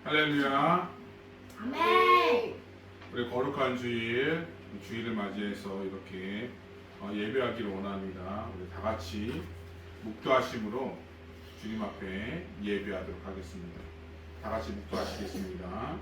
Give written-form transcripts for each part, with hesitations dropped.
할렐루야. 아멘. 우리 거룩한 주일을 맞이해서 이렇게 예배하기를 원합니다. 우리 다 같이 묵도하심으로 주님 앞에 예배하도록 하겠습니다. 다 같이 묵도하시겠습니다.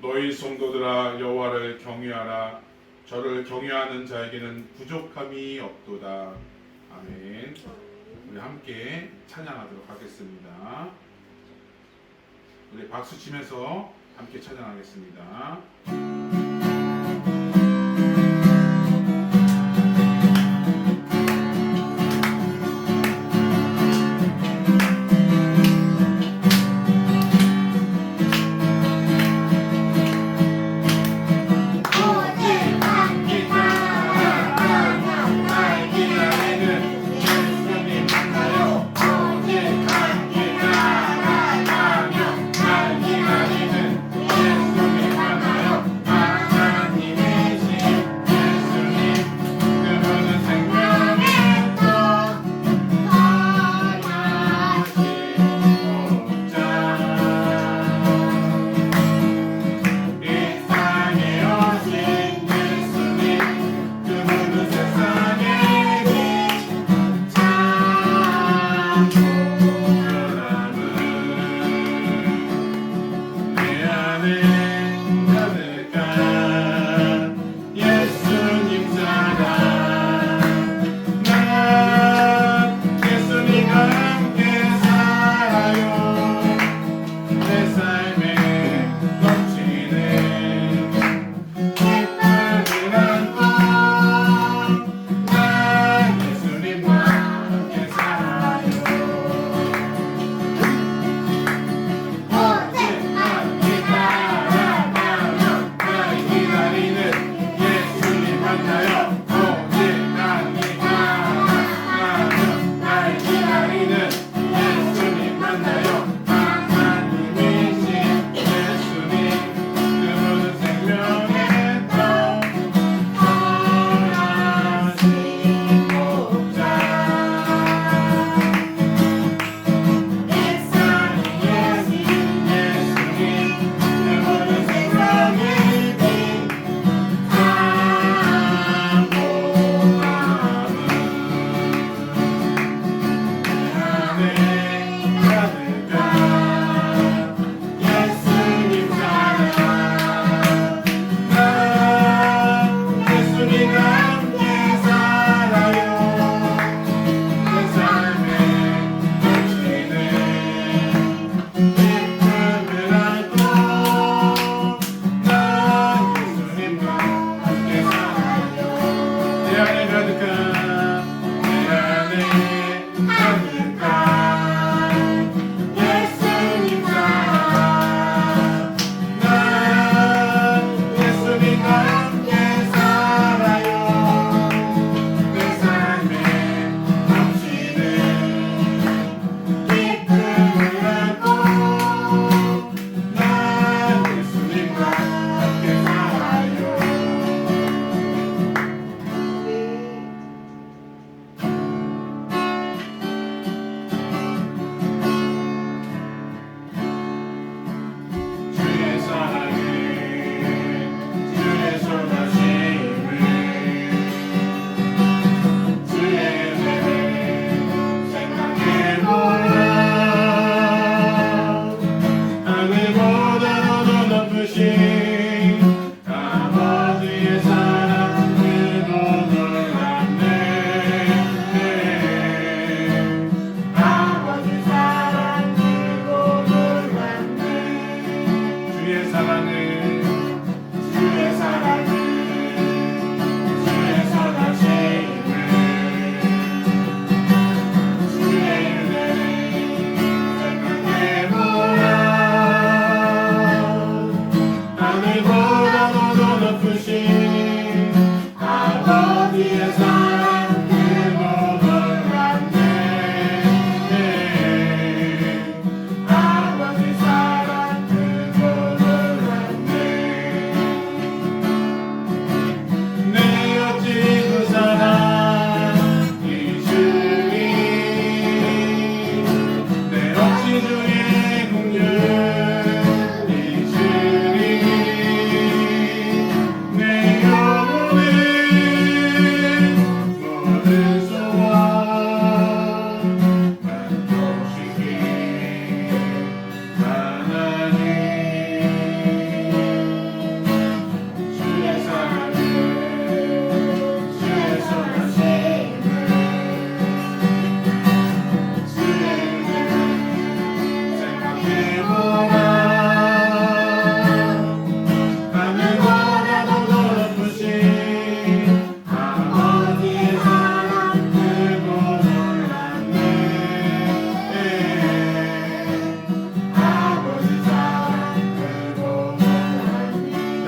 너희 성도들아 여호와를 경외하라. 저를 경외하는 자에게는 부족함이 없도다. 아멘. 우리 함께 찬양하도록 하겠습니다. 우리 박수 치면서 함께 찬양하겠습니다. 하늘보다 더 높으신 아버지의 사랑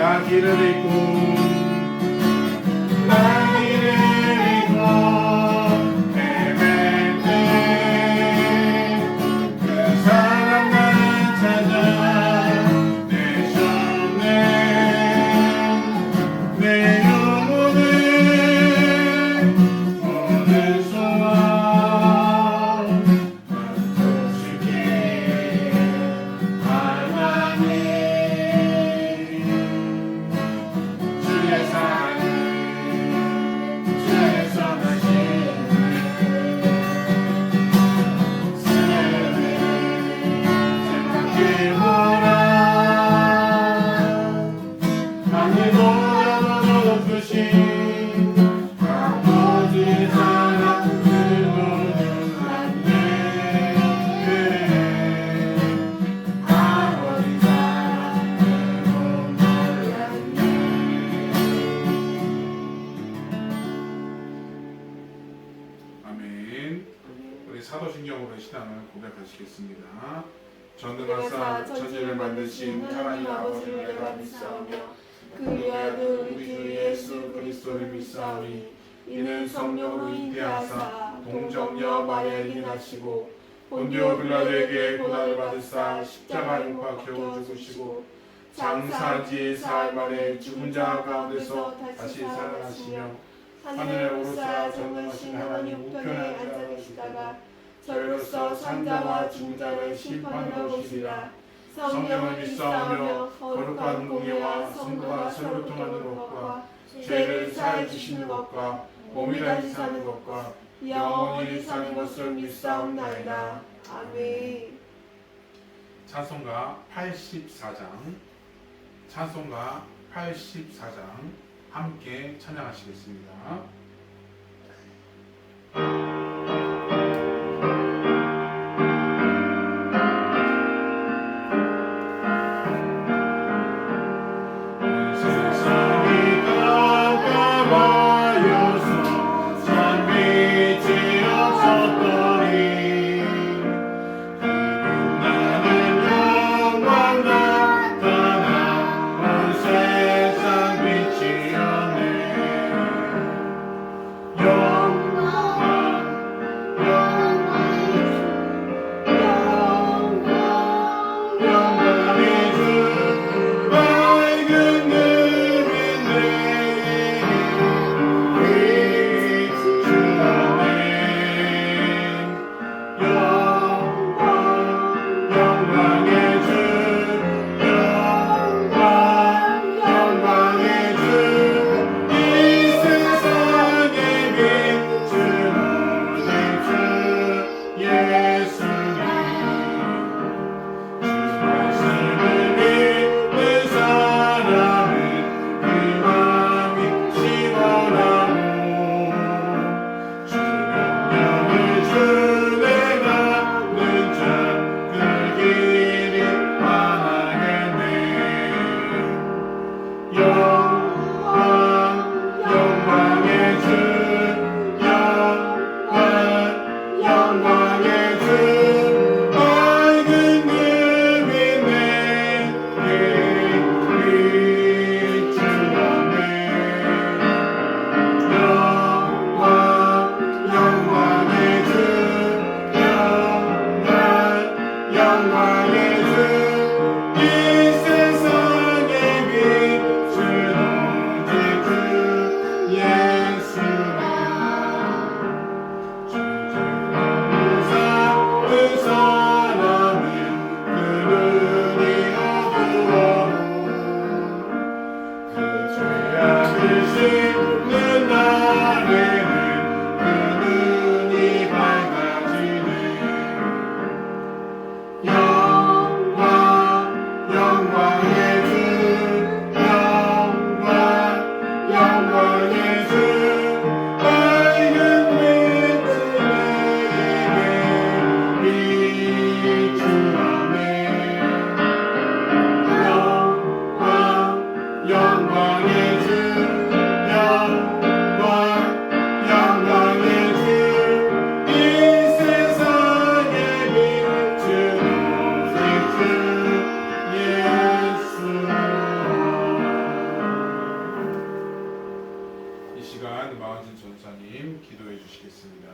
나 길을 잃고 나 길을 잃고 헤맬 때그 사람 나를 찾아 내셨네 내 영혼을 오늘 소원 만족시게 하나님 주의 사랑을 주의 선하신 스네를 생각해보라 하늘보다 더 높으신 아버지 사랑 그거는 안돼 아버지 사랑으로 몰랐네 아멘. 우리 사도신경으로 신앙을 고백하시겠습니다. 전능하사 천지를 만드신 하나님 아버지를 내가 믿사오며 그의 아들 우리 주 예수 그리스도를 믿사오니 이는 성령으로 잉태하사 동정녀 마리아에게 나시고 본디오 빌라도에게 고난을 받으사 십자가에 못 박혀 죽으시고 장사지 사흘 만에 죽은 자 가운데서 다시 살아나시며 하늘에 오르사 전능하신 하나님 우편에 앉아 계시다가 저희로서 산자와 죽은 자를 심판하러 오시리라. 성령을 믿사오며 거룩한 공예와 성도가 서로 통하는 것과 죄를 사해 주시는 것과 몸이 다시 사는 것과 영원히 사는 것을 믿사옵나이다. 아멘. 찬송가 84장 찬송가 84장 함께 찬양하시겠습니다. 세상이 가까워여서 참 빛이 없었더니 빛나는 영광 나타나 온 세상 빛이었네 목사님 기도해 주시겠습니다.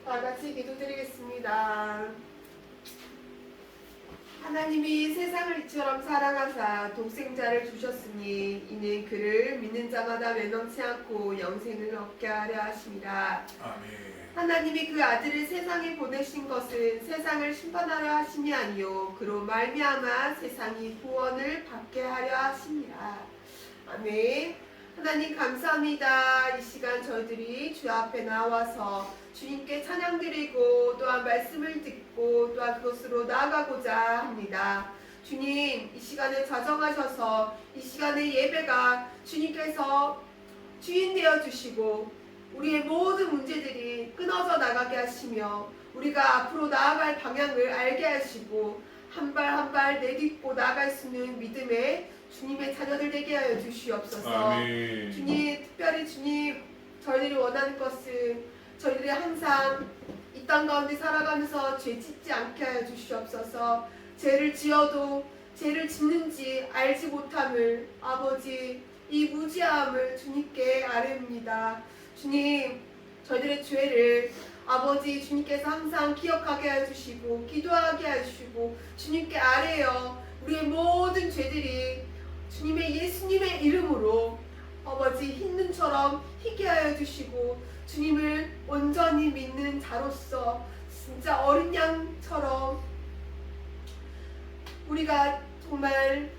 다 같이 기도드리겠습니다. 하나님이 세상을 이처럼 사랑하사 독생자를 주셨으니 이는 그를 믿는 자마다 멸망치 않고 영생을 얻게 하려 하심이라. 아멘. 하나님이 그 아들을 세상에 보내신 것은 세상을 심판하려 하심이 아니요 그로 말미암아 세상이 구원을 받게 하려 하심이라. 아멘. 하나님 감사합니다. 이 시간 저희들이 주 앞에 나와서 주님께 찬양드리고 또한 말씀을 듣고 또한 그것으로 나아가고자 합니다. 주님 이 시간에 자정하셔서 이 시간의 예배가 주님께서 주인 되어 주시고 우리의 모든 문제들이 끊어져 나가게 하시며 우리가 앞으로 나아갈 방향을 알게 하시고 한 발 한 발 내딛고 나아갈 수 있는 믿음의 주님의 자녀들 되게 하여 주시옵소서. 아멘. 주님 특별히 주님 저희들이 원하는 것은 저희들이 항상 이 땅 가운데 살아가면서 죄 짓지 않게 하여 주시옵소서. 죄를 지어도 죄를 짓는지 알지 못함을 아버지 이 무지함을 주님께 아뢰옵니다. 주님 저희들의 죄를 아버지 주님께서 항상 기억하게 해주시고 기도하게 해주시고 주님께 아뢰어 우리의 모든 죄들이 주님의 예수님의 이름으로 아버지 흰 눈처럼 희게 하여 주시고 주님을 온전히 믿는 자로서 진짜 어린 양처럼 우리가 정말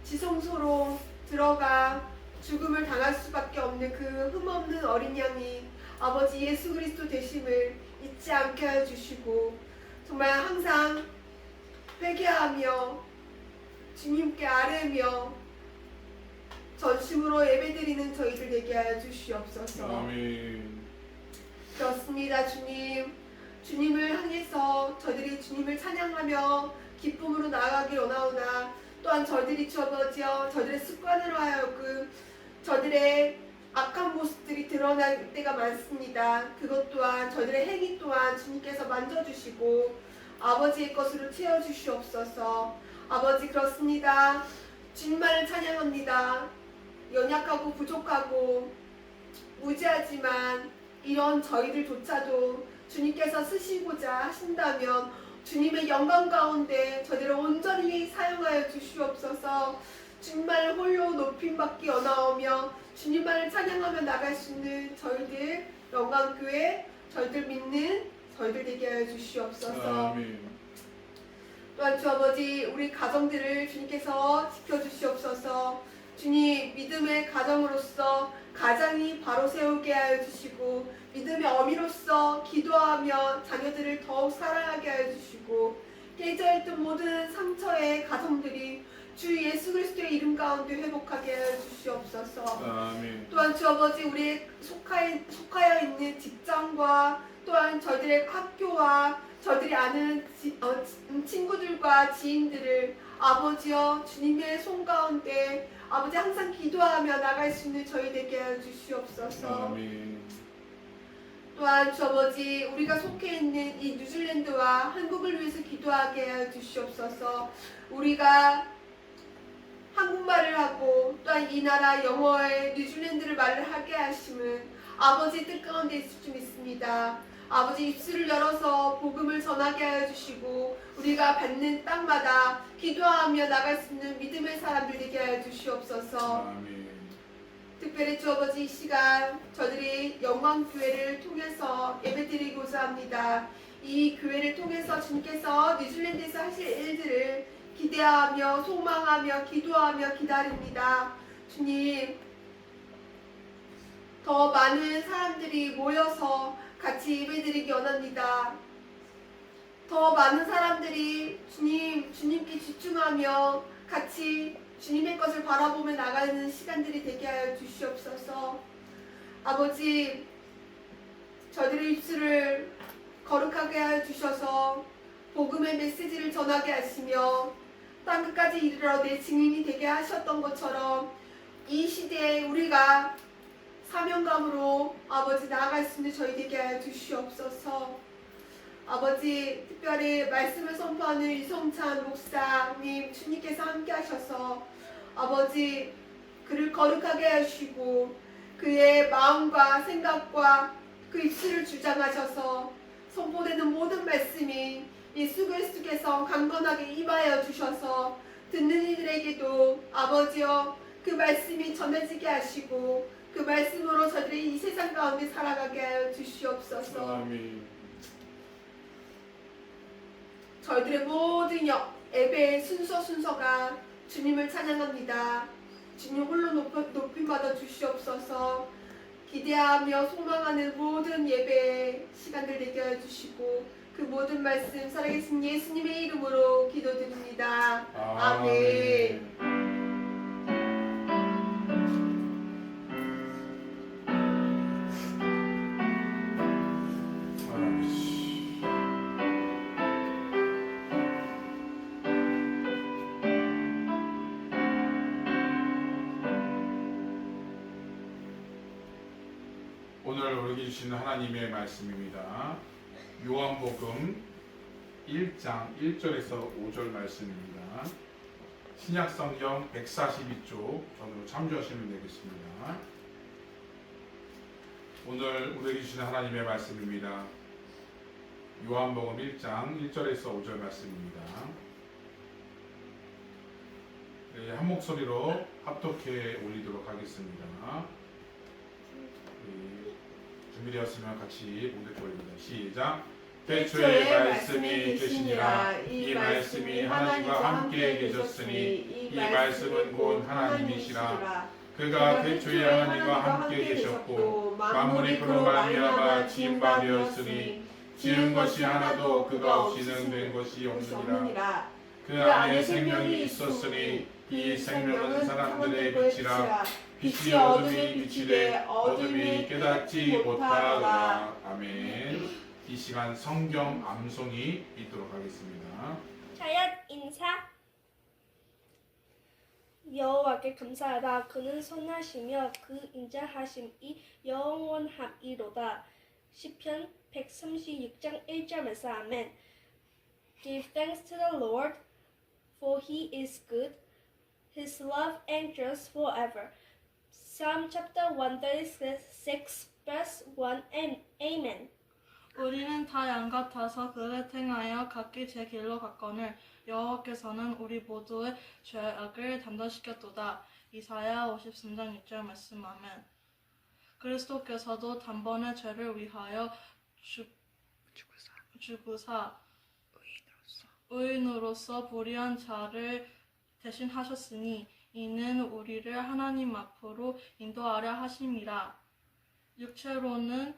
지성소로 들어가 죽음을 당할 수밖에 없는 그 흠없는 어린 양이 아버지 예수 그리스도 되심을 잊지 않게 하여 주시고 정말 항상 회개하며 주님께 아뢰며 전심으로 예배드리는 저희들 되게 하여 주시옵소서. 아멘. 그렇습니다. 주님 주님을 향해서 저희들이 주님을 찬양하며 기쁨으로 나아가길 원하오나 또한 저희들이 주어버지어 저희들의 습관으로 하여금 저희들의 악한 모습들이 드러날 때가 많습니다. 그것 또한 저희들의 행위 또한 주님께서 만져주시고 아버지의 것으로 채워주시옵소서. 아버지 그렇습니다. 주님만을 찬양합니다. 연약하고 부족하고 무지하지만 이런 저희들조차도 주님께서 쓰시고자 하신다면 주님의 영광 가운데 저희들을 온전히 사용하여 주시옵소서. 주님만을 홀로 높임받기 원하오며 주님만을 찬양하며 나갈 수 있는 저희들 영광교회 저희들 믿는 저희들 되게 하여 주시옵소서. 아멘. 또한 주 아버지 우리 가정들을 주님께서 지켜주시옵소서. 주님 믿음의 가정으로서 가장이 바로 세우게 하여 주시고 믿음의 어미로서 기도하며 자녀들을 더욱 사랑하게 하여 주시고 깨져있던 모든 상처의 가정들이 주 예수 그리스도의 이름 가운데 회복하게 하여 주시옵소서. 아멘. 또한 주 아버지 우리 속하여 있는 직장과 또한 저희들의 학교와 저희들이 아는 친구들과 지인들을 아버지여 주님의 손 가운데 아버지 항상 기도하며 나갈 수 있는 저희 되게 하여 주시옵소서. 아멘. 또한 주 아버지 우리가 속해 있는 이 뉴질랜드와 한국을 위해서 기도하게 하여 주시옵소서. 우리가 한국말을 하고 또한 이 나라 영어의 뉴질랜드를 말을 하게 하심은 아버지 뜻 가운데 있을 줄 믿습니다. 아버지 입술을 열어서 복음을 전하게 하여 주시고 우리가 받는 땅마다 기도하며 나갈 수 있는 믿음의 사람들 되게 하여 주시옵소서. 아멘. 특별히 주 아버지 이 시간 저들이 영광교회를 통해서 예배드리고자 합니다. 이 교회를 통해서 주님께서 뉴질랜드에서 하실 일들을 기대하며 소망하며 기도하며 기다립니다. 주님 더 많은 사람들이 모여서 같이 예배드리기 원합니다. 더 많은 사람들이 주님께 집중하며 같이 주님의 것을 바라보며 나가는 시간들이 되게 하여 주시옵소서. 아버지 저희들의 입술을 거룩하게 하여 주셔서 복음의 메시지를 전하게 하시며 땅끝까지 이르러 내 증인이 되게 하셨던 것처럼 이 시대에 우리가 사명감으로 아버지 나아갈 수 있는 저희 되게 하여 주시옵소서. 아버지 특별히 말씀을 선포하는 이성찬 목사님 주님께서 함께 하셔서 아버지 그를 거룩하게 하시고 그의 마음과 생각과 그 입술을 주장하셔서 선포되는 모든 말씀이 예수 그리스도께서 강건하게 임하여 주셔서 듣는 이들에게도 아버지여 그 말씀이 전해지게 하시고 그 말씀으로 저들이 이 세상 가운데 살아가게 하여 주시옵소서. 아멘. 저희들의 모든 예배의 순서가 주님을 찬양합니다. 주님 홀로 높임받아 주시옵소서. 기대하며 소망하는 모든 예배의 시간들 되게 해주시고 그 모든 말씀 살아계신 예수님의 이름으로 기도드립니다. 아멘. 오늘 우리에게 주시는 하나님의 말씀입니다. 요한복음 1장 1절에서 5절 말씀입니다. 신약성경 142쪽 전으로 참조하시면 되겠습니다. 오늘 우리에게 주시는 하나님의 말씀입니다. 요한복음 1장 1절에서 5절 말씀입니다. 네, 한 목소리로 합독해 올리도록 하겠습니다. 준비되었으면 같이 모두 보입니다. 시작. 태초에 말씀이 계시니라. 이 말씀이 하나님과 함께 계셨으니 이 말씀은 곧 하나님이시라. 그가 태초에 하나님과 함께 계셨고 만물이 그로 말미암아 지은 바 되었으니 지은 것이 하나도 그가 없이는 된 것이 없느니라. 그 안에 생명이 있었으니 이 생명은 사람들의 빛이라. 빛이 어둠이 비치되 어둠이 깨닫지 못하더라. 아멘. 이 시간 성경 암송이 있도록 하겠습니다. 차렷 인사. 여호와께 감사하다. 그는 선하시며 그 인자하심이 영원하리로다. 시편 136장 1절 말씀. 아멘. Give thanks to the Lord, for he is good. His love endures forever. Psalm chapter 136 verse 1. Amen. 우리는 다 양 같아서 그릇 행하여 각기 제 길로 갔거늘 여호와께서는 우리 모두의 죄악을 담당시켰도다. 이사야 53장 6절 말씀. 아멘. 그리스도께서도 단번에 죄를 위하여 죽으사 의인으로서 불의한 자를 대신하셨으니 이는 우리를 하나님 앞으로 인도하려 하심이라. 육체로는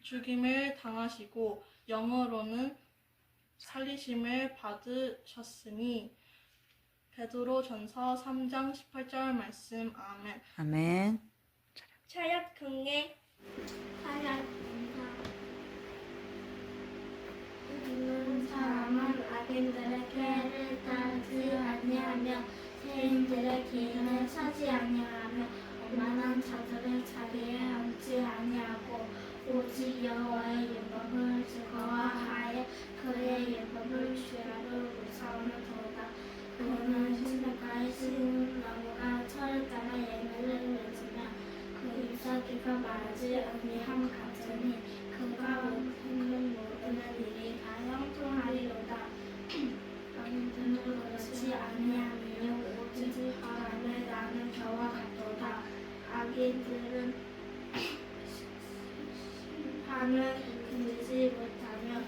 죽임을 당하시고 영으로는 살리심을 받으셨으니 베드로전서 3장 18절 말씀. 아멘. 아멘. 차렷 경례. 차렷 인사. 믿는 사람은 악인들의 꾀를 따르지 아니하며 죄인들의 기근을 차지 아니하며 오만한 자들의 자리에 앉지 아니하고 오직 여호와의 율법을 즐거워하여 그의 율법을 주야로 묵상하도다. 그는 신명가에 심은 나무가 철을 따라 예매를 맺으며 그 잎사귀가 마르지 아니함 같으니 그가 행하는 모든 일이 다 형통하리로다. 악인들은 그렇지 아니하며 오직 바람에 나는 겨와 같도다. 악인들은 심판을 견디지 못하며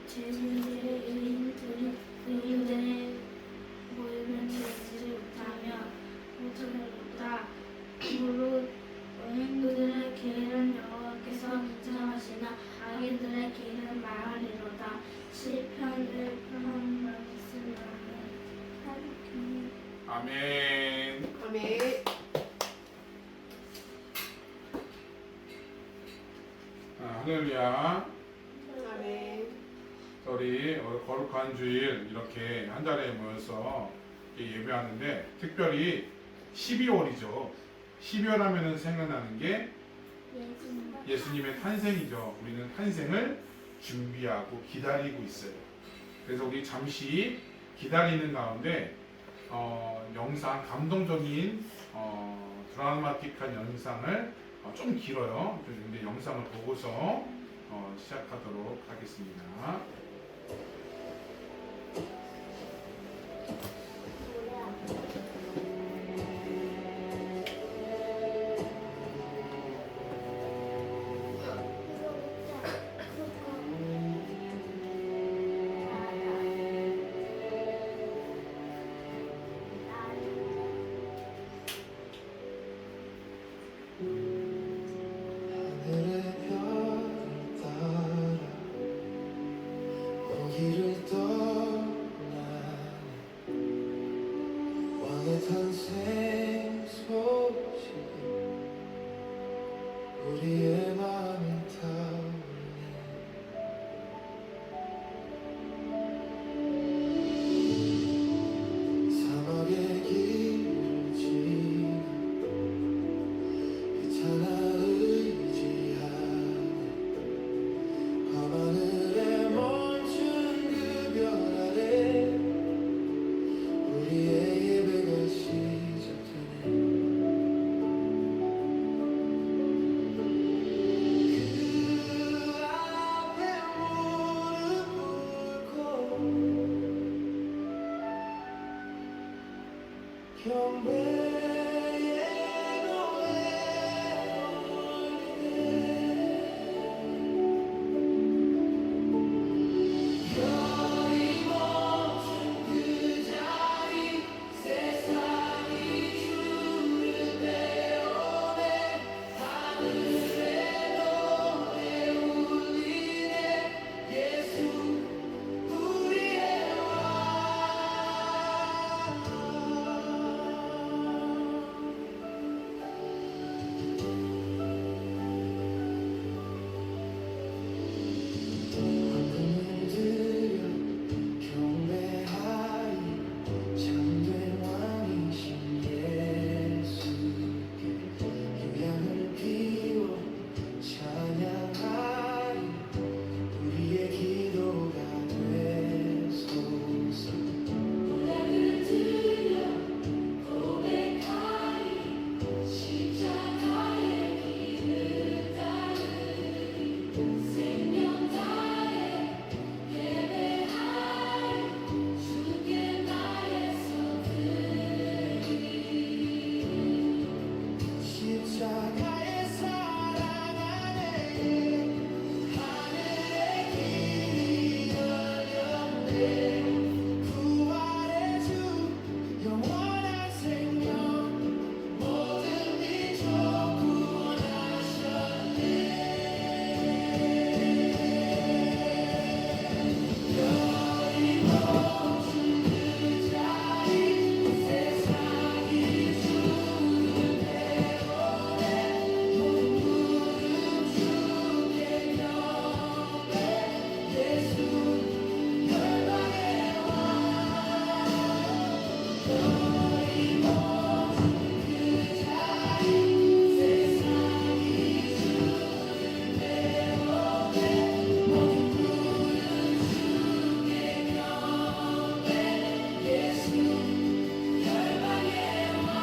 죄인들의 의인들의 모임을 견디지 못하며 무릇 의인들의 길은 여호와께서 인정하시나 악인들의 길은 망하리로다. 시편 1편 말씀. 아멘. 아멘. 할렐루야. 아멘. 우리 거룩한 주일 이렇게 한 자리에 모여서 예배하는데 특별히 12월이죠. 12월 하면은 생각나는 게 예수님의 탄생이죠. 우리는 탄생을 준비하고 기다리고 있어요. 그래서 우리 잠시 기다리는 가운데 영상 감동적인 드라마틱한 영상을 좀 길어요. 근데 영상을 보고서 시작하도록 하겠습니다. 하늘의 별을 따라 거기를 떠나네 왕의 탄생 소식이 우리의 맘을 타오르네 사막의 길을 지나 빛하나 의지하네 밤하늘에 멈춘 그 별 아래 우리의 예배가 시작되네 그 앞에 무릎 꿇고 경배의 노래 별이 멈춘 그 자리 세상이 주를 배우네 하늘에 노래 울리네 예수 우리의 황금을 들여 경배하리 참된 왕이신 예수께 유향을 피워 찬양하리 우리의 기도가 되소서 노래를 들려 고백하리 십자가의 길을 따르리 생명 다해 예배하리 주께 나의 손들이 십자가의 사랑 안에 하늘의 길이 열렸네 부활의 주 영원한 생명 모든 이족 구원하셨네 별이 멈춘 그 자리 세상이 주를 배우네 무릎 주께 경배 예수 열방의 왕 별이 멈춘 그 자리 세상이 주를 배우네 무릎 주께 경배 예수 열방의 왕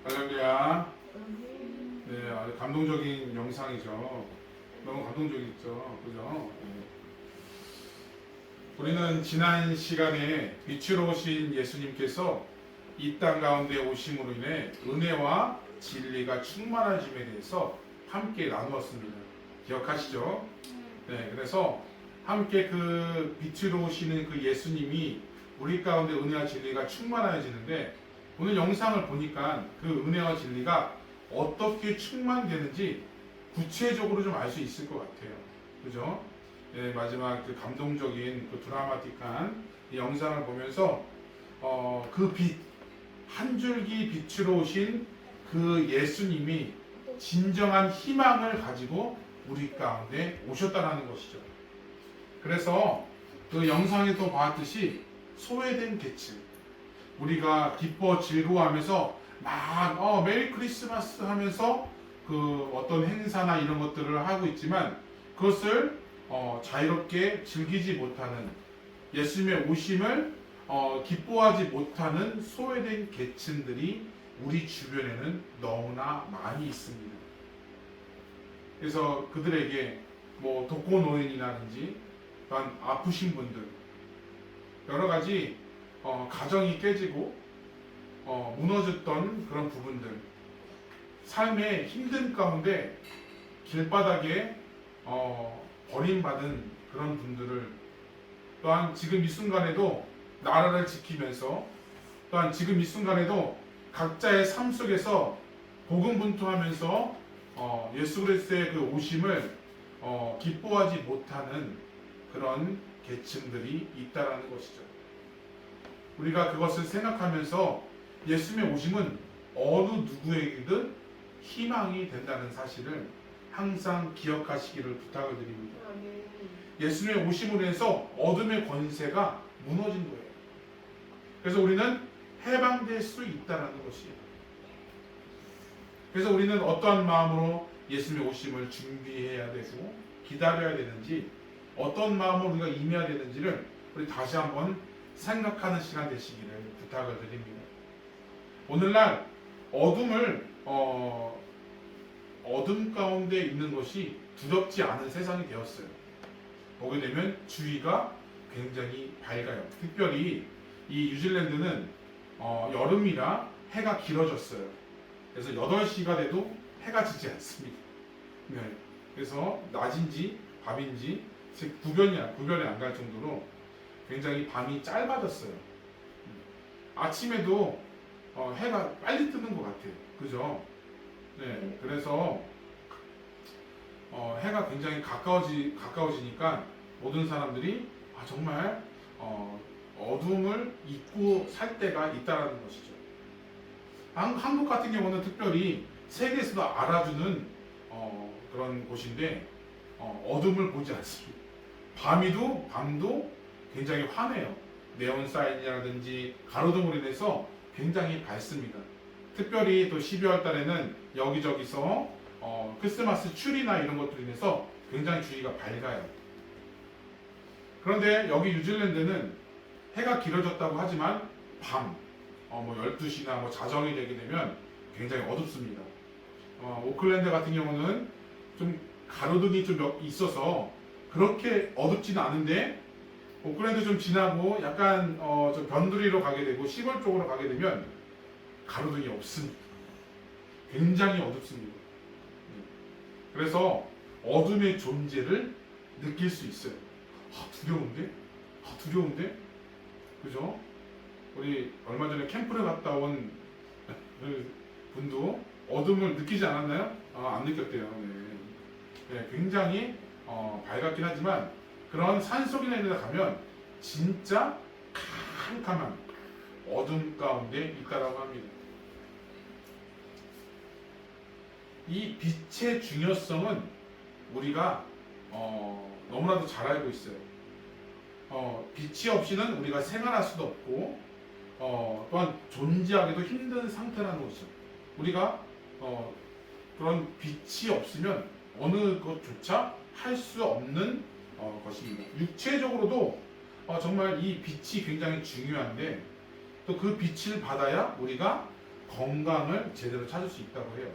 할렐루야 할렐루야. 네, 아주 감동적인 영상이죠. 너무 감동적이죠, 그죠? 네. 우리는 지난 시간에 빛으로 오신 예수님께서 이 땅 가운데 오심으로 인해 은혜와 진리가 충만해짐에 대해서 함께 나누었습니다. 기억하시죠? 네, 그래서 함께 그 빛으로 오시는 그 예수님이 우리 가운데 은혜와 진리가 충만해지는데 오늘 영상을 보니까 그 은혜와 진리가 어떻게 충만되는지 구체적으로 좀 알 수 있을 것 같아요. 그죠? 네, 마지막 그 감동적인 그 드라마틱한 이 영상을 보면서 그 빛, 한 줄기 빛으로 오신 그 예수님이 진정한 희망을 가지고 우리 가운데 오셨다는 것이죠. 그래서 그 영상에 또 봤듯이 소외된 계층, 우리가 기뻐 즐거워하면서 막 메리 크리스마스 하면서 그 어떤 행사나 이런 것들을 하고 있지만 그것을 자유롭게 즐기지 못하는, 예수님의 오심을 기뻐하지 못하는 소외된 계층들이 우리 주변에는 너무나 많이 있습니다. 그래서 그들에게 뭐 독거노인이라든지 또한 아프신 분들, 여러 가지 가정이 깨지고 무너졌던 그런 부분들, 삶의 힘든 가운데 길바닥에 버림받은 그런 분들을, 또한 지금 이 순간에도 나라를 지키면서, 또한 지금 이 순간에도 각자의 삶 속에서 고군분투하면서 예수 그리스도의 그 오심을 기뻐하지 못하는 그런 계층들이 있다라는 것이죠. 우리가 그것을 생각하면서 예수님의 오심은 어느 누구에게든 희망이 된다는 사실을 항상 기억하시기를 부탁을 드립니다. 예수님의 오심으로 해서 어둠의 권세가 무너진 거예요. 그래서 우리는 해방될 수 있다는 것이에요. 그래서 우리는 어떠한 마음으로 예수님의 오심을 준비해야 되고 기다려야 되는지, 어떤 마음으로 우리가 임해야 되는지를 우리 다시 한번 생각하는 시간 되시기를 부탁을 드립니다. 오늘날 어둠 가운데 있는 것이 두렵지 않은 세상이 되었어요. 보게 되면 주위가 굉장히 밝아요. 특별히 이 뉴질랜드는 여름이라 해가 길어졌어요. 그래서 8시가 돼도 해가 지지 않습니다. 네. 그래서 낮인지 밤인지 구별이 안 갈 정도로 굉장히 밤이 짧아졌어요. 아침에도 해가 빨리 뜨는 것 같아요. 그죠? 네. 그래서 해가 굉장히 가까워지니까 모든 사람들이 정말 어둠을 잊고 살 때가 있다는 것이죠. 한국 같은 경우는 특별히 세계에서도 알아주는 그런 곳인데 어둠을 보지 않습니다. 밤도 굉장히 환해요. 네온 사인이라든지 가로등으로 인해서 굉장히 밝습니다. 특별히 또 12월 달에는 여기저기서 크리스마스 추리나 이런 것들로 인해서 굉장히 주위가 밝아요. 그런데 여기 뉴질랜드는 해가 길어졌다고 하지만 밤, 12시나 자정이 되게 되면 굉장히 어둡습니다. 오클랜드 같은 경우는 좀 가로등이 좀 있어서 그렇게 어둡지는 않은데, 오클랜드 좀 지나고 약간 좀 변두리로 가게 되고 시골 쪽으로 가게 되면 가로등이 없습니다. 굉장히 어둡습니다. 그래서 어둠의 존재를 느낄 수 있어요. 두려운데? 그죠? 우리 얼마 전에 캠프를 갔다 온 분도 어둠을 느끼지 않았나요? 안 느꼈대요. 네, 굉장히 밝았긴 하지만 그런 산속이나 이런 데 가면 진짜 캄캄한 어둠 가운데 있다라고 합니다. 이 빛의 중요성은 우리가 너무나도 잘 알고 있어요. 빛이 없이는 우리가 생활할 수도 없고 또한 존재하기도 힘든 상태라는 것이죠. 우리가 그런 빛이 없으면 어느 것조차 할 수 없는 것입니다. 육체적으로도 정말 이 빛이 굉장히 중요한데 또 그 빛을 받아야 우리가 건강을 제대로 찾을 수 있다고 해요.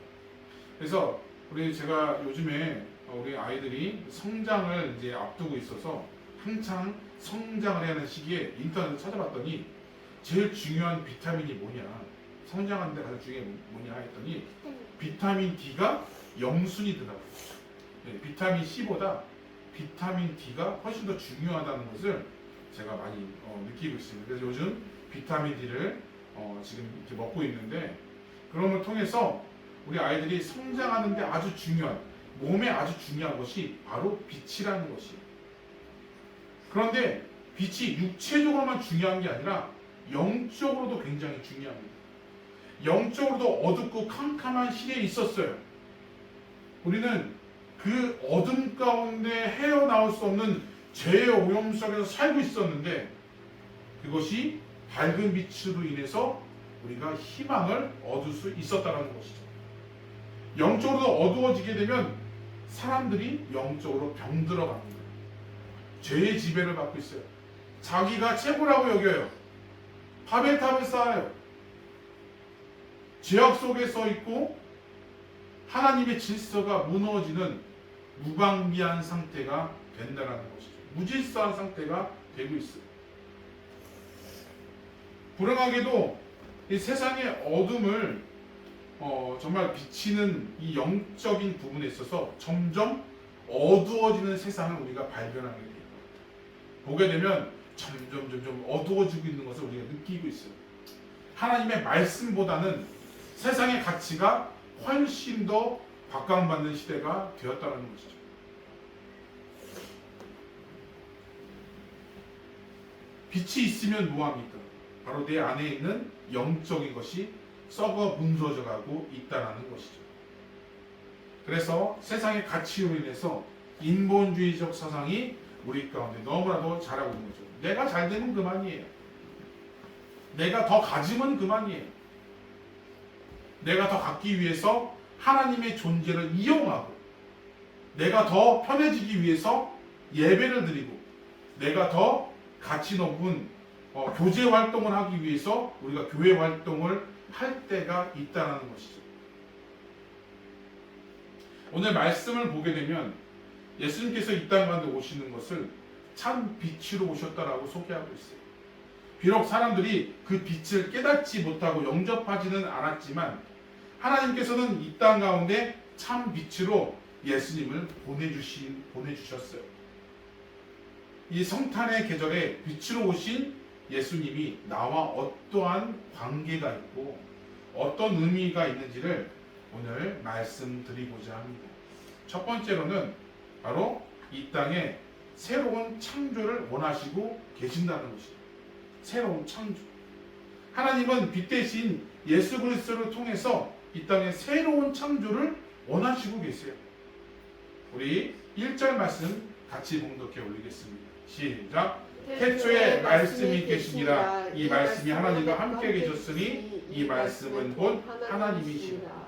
그래서 제가 요즘에 우리 아이들이 성장을 이제 앞두고 있어서 한창 성장을 해야 하는 시기에 인터넷을 찾아봤더니 제일 중요한 비타민이 뭐냐, 성장하는 데 가장 중요한 게 뭐냐 했더니 비타민 D가 영순이더라고요. 네, 비타민 C보다 비타민 D가 훨씬 더 중요하다는 것을 제가 많이 느끼고 있습니다. 그래서 요즘 비타민 D를 지금 이렇게 먹고 있는데, 그런 걸 통해서 우리 아이들이 성장하는 데 아주 중요한, 몸에 아주 중요한 것이 바로 빛이라는 것이에요. 그런데 빛이 육체적으로만 중요한 게 아니라 영적으로도 굉장히 중요합니다. 영적으로도 어둡고 캄캄한 시대에 있었어요. 우리는 그 어둠 가운데 헤어나올 수 없는 죄의 오염 속에서 살고 있었는데, 그것이 밝은 빛으로 인해서 우리가 희망을 얻을 수 있었다는 것이죠. 영적으로 어두워지게 되면 사람들이 영적으로 병들어갑니다. 죄의 지배를 받고 있어요. 자기가 최고라고 여겨요. 바벨탑을 쌓아요. 죄악 속에 서 있고 하나님의 질서가 무너지는 무방비한 상태가 된다는 것이죠. 무질서한 상태가 되고 있어요. 불행하게도 이 세상의 어둠을 정말 비치는 이 영적인 부분에 있어서 점점 어두워지는 세상을 우리가 발견하게 돼요. 보게 되면 점점 어두워지고 있는 것을 우리가 느끼고 있어요. 하나님의 말씀보다는 세상의 가치가 훨씬 더 각광받는 시대가 되었다는 것이죠. 빛이 있으면 뭐합니까? 바로 내 안에 있는 영적인 것이 썩어 문드러져 가고 있다는 것이죠. 그래서 세상의 가치로 인해서 인본주의적 사상이 우리 가운데 너무나도 자라고 있는 거죠. 내가 잘 되면 그만이에요. 내가 더 가지면 그만이에요. 내가 더 갖기 위해서 하나님의 존재를 이용하고, 내가 더 편해지기 위해서 예배를 드리고, 내가 더 가치 높은 교제 활동을 하기 위해서 우리가 교회 활동을 할 때가 있다는 것이죠. 오늘 말씀을 보게 되면 예수님께서 이 땅 가운데 오시는 것을 참 빛으로 오셨다라고 소개하고 있어요. 비록 사람들이 그 빛을 깨닫지 못하고 영접하지는 않았지만 하나님께서는 이 땅 가운데 참 빛으로 예수님을 보내주셨어요. 이 성탄의 계절에 빛으로 오신 예수님이 나와 어떠한 관계가 있고 어떤 의미가 있는지를 오늘 말씀드리고자 합니다. 첫 번째로는 바로 이 땅에 새로운 창조를 원하시고 계신다는 것이죠. 새로운 창조. 하나님은 빛 대신 예수 그리스도를 통해서 이 땅에 새로운 창조를 원하시고 계세요. 우리 1절 말씀 같이 봉독해 올리겠습니다. 시작. 태초에 말씀이 계시니라. 이 말씀이 하나님과 함께 계셨으니 이 말씀은 곧 하나님이시라.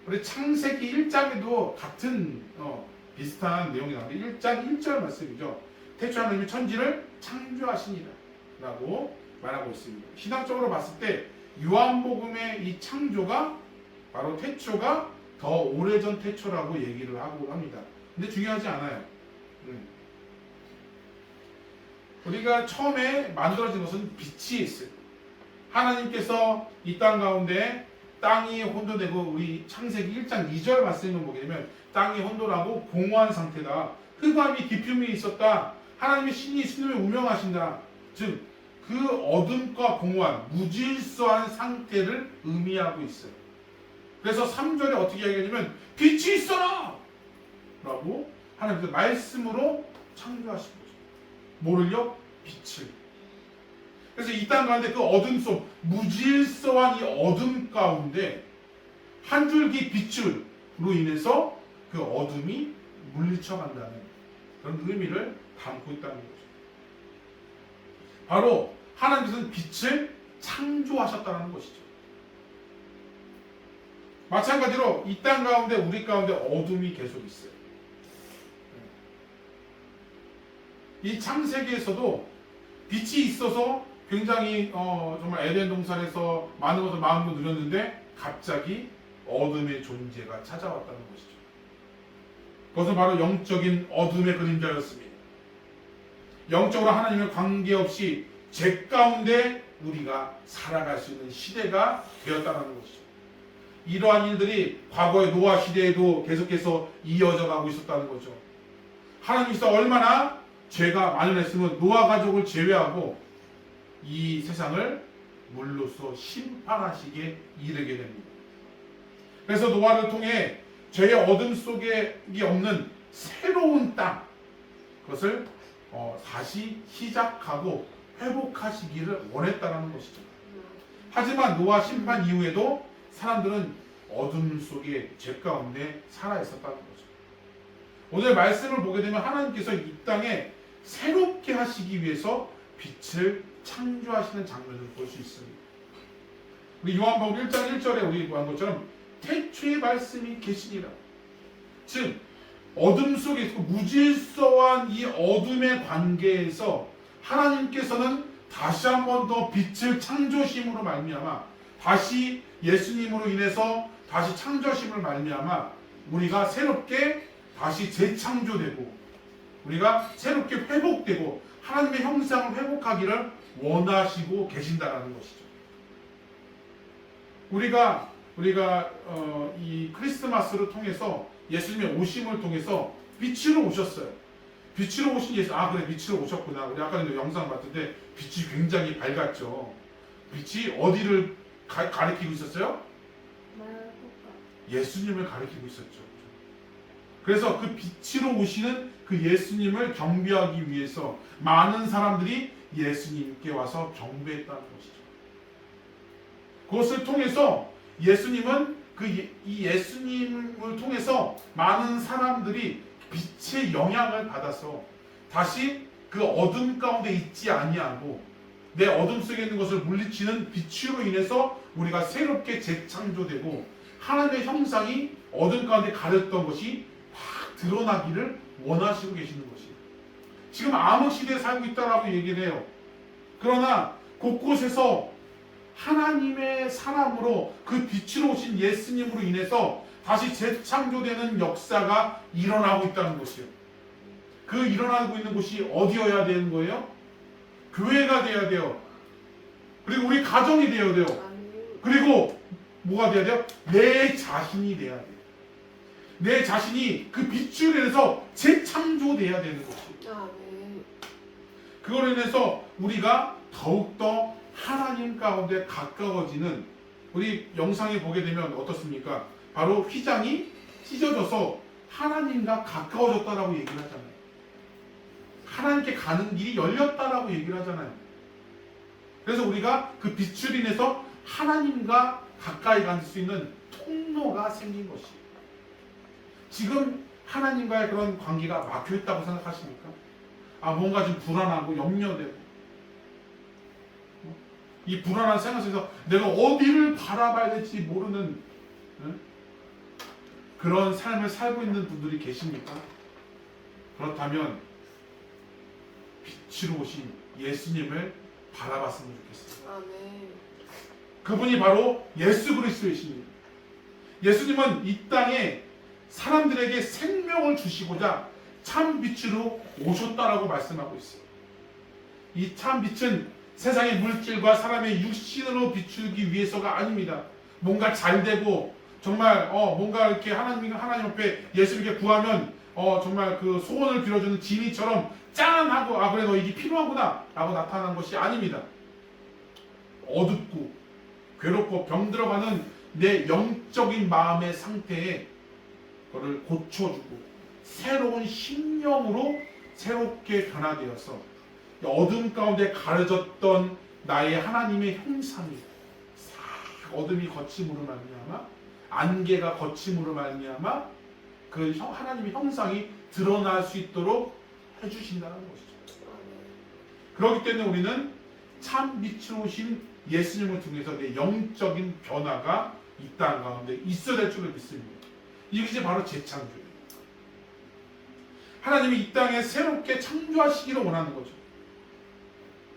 우리 창세기 1장에도 같은 비슷한 내용이 나오는데 1장 1절 말씀이죠. 태초에 하나님이 천지를 창조하시니라 라고 말하고 있습니다. 신학적으로 봤을 때 요한복음의 이 창조가 바로 태초가 더 오래전 태초라고 얘기를 하고 합니다. 근데 중요하지 않아요. 우리가 처음에 만들어진 것은 빛이 있어요. 하나님께서 이 땅 가운데 땅이 혼돈되고, 우리 창세기 1장 2절 말씀을 보게 되면 땅이 혼돈하고 공허한 상태다. 흑암이 깊음이 있었다. 하나님의 신이 신을 운명하신다. 즉 그 어둠과 공허한 무질서한 상태를 의미하고 있어요. 그래서 3절에 어떻게 이야기하냐면 빛이 있어라! 라고 하나님께서 말씀으로 창조하신 거죠. 뭐를요? 빛을. 그래서 이 땅 가운데 그 어둠 속, 무질서한 이 어둠 가운데 한 줄기 빛으로 인해서 그 어둠이 물리쳐간다는 그런 의미를 담고 있다는 거죠. 바로 하나님께서는 빛을 창조하셨다는 것이죠. 마찬가지로 이 땅 가운데, 우리 가운데 어둠이 계속 있어요. 이 창세기에서도 빛이 있어서 굉장히 정말 에덴 동산에서 많은 것을 마음으로 누렸는데 갑자기 어둠의 존재가 찾아왔다는 것이죠. 그것은 바로 영적인 어둠의 그림자였습니다. 영적으로 하나님과 관계없이 죄 가운데 우리가 살아갈 수 있는 시대가 되었다는 것이죠. 이러한 일들이 과거의 노아 시대에도 계속해서 이어져 가고 있었다는 거죠. 하나님께서 얼마나 죄가 만연했으면 노아 가족을 제외하고 이 세상을 물로써 심판하시게 이르게 됩니다. 그래서 노아를 통해 죄의 어둠 속에 없는 새로운 땅, 그것을 다시 시작하고 회복하시기를 원했다는 것이죠. 하지만 노아 심판 이후에도 사람들은 어둠 속에 죄 가운데 살아 있었다는 거죠. 오늘 말씀을 보게 되면 하나님께서 이 땅에 새롭게 하시기 위해서 빛을 창조하시는 장면을 볼 수 있습니다. 우리 요한복음 1장 1절에 우리 보한 것처럼 태초에 말씀이 계시니라. 즉 어둠 속에 있고 무질서한 이 어둠의 관계에서 하나님께서는 다시 한 번 더 빛을 창조심으로 말미암아 다시 예수님으로 인해서 다시 창조심을 말미암아 우리가 새롭게 다시 재창조되고 우리가 새롭게 회복되고 하나님의 형상을 회복하기를 원하시고 계신다라는 것이죠. 우리가 이 크리스마스를 통해서 예수님의 오심을 통해서 빛으로 오셨어요. 빛으로 오신 예수, 그래 빛으로 오셨구나. 우리 아까 영상 봤는데 빛이 굉장히 밝았죠. 빛이 어디를 가리키고 있었어요? 예수님을 가리키고 있었죠. 그래서 그 빛으로 오시는 그 예수님을 경배하기 위해서 많은 사람들이 예수님께 와서 경배했다는 것이죠. 그것을 통해서 예수님은 이 예수님을 통해서 많은 사람들이 빛의 영향을 받아서 다시 그 어둠 가운데 있지 아니하고 내 어둠 속에 있는 것을 물리치는 빛으로 인해서 우리가 새롭게 재창조되고 하나님의 형상이 어둠 가운데 가렸던 것이 확 드러나기를 원하시고 계시는 것이에요. 지금 암흑 시대에 살고 있다라고 얘기를 해요. 그러나 곳곳에서 하나님의 사람으로 그 빛으로 오신 예수님으로 인해서 다시 재창조되는 역사가 일어나고 있다는 것이에요. 그 일어나고 있는 곳이 어디여야 되는 거예요? 교회가 돼야 돼요. 그리고 우리 가정이 돼야 돼요. 그리고 뭐가 돼야 돼요? 내 자신이 돼야 돼요. 내 자신이 그 빛으로 인해서 재창조돼야 되는 것이에요. 그걸로 인해서 우리가 더욱더 하나님 가운데 가까워지는, 우리 영상에 보게 되면 어떻습니까? 바로 휘장이 찢어져서 하나님과 가까워졌다라고 얘기를 하잖아요. 하나님께 가는 길이 열렸다라고 얘기를 하잖아요. 그래서 우리가 그 빛으로 인해서 하나님과 가까이 갈 수 있는 통로가 생긴 것이에요. 지금 하나님과의 그런 관계가 막혀있다고 생각하십니까? 뭔가 좀 불안하고 염려되고 이 불안한 생각 속에서 내가 어디를 바라봐야 될지 모르는 그런 삶을 살고 있는 분들이 계십니까? 그렇다면 빛으로 오신 예수님을 바라봤으면 좋겠어요. 그분이 바로 예수 그리스도이십니다. 예수님은 이 땅에 사람들에게 생명을 주시고자 참 빛으로 오셨다라고 말씀하고 있어요. 이 참 빛은 세상의 물질과 사람의 육신으로 비추기 위해서가 아닙니다. 뭔가 잘 되고 정말 뭔가 이렇게 하나님 앞에 예수님께 구하면 정말 그 소원을 빌어주는 지니처럼 짠하고 그래 너 이게 필요하구나 라고 나타난 것이 아닙니다. 어둡고 괴롭고 병들어가는 내 영적인 마음의 상태에 그거를 고쳐주고 새로운 심령으로 새롭게 변화되어서 어둠 가운데 가려졌던 나의 하나님의 형상이 싹 어둠이 거침으로 말미암아 안개가 거침으로 말미암아 그 하나님의 형상이 드러날 수 있도록 해주신다는 것이죠. 그렇기 때문에 우리는 참 빛으로 오신 예수님을 통해서 내 영적인 변화가 이 땅 가운데 있어야 될 줄을 믿습니다. 이것이 바로 재창조예요. 하나님이 이 땅에 새롭게 창조하시기를 원하는 거죠.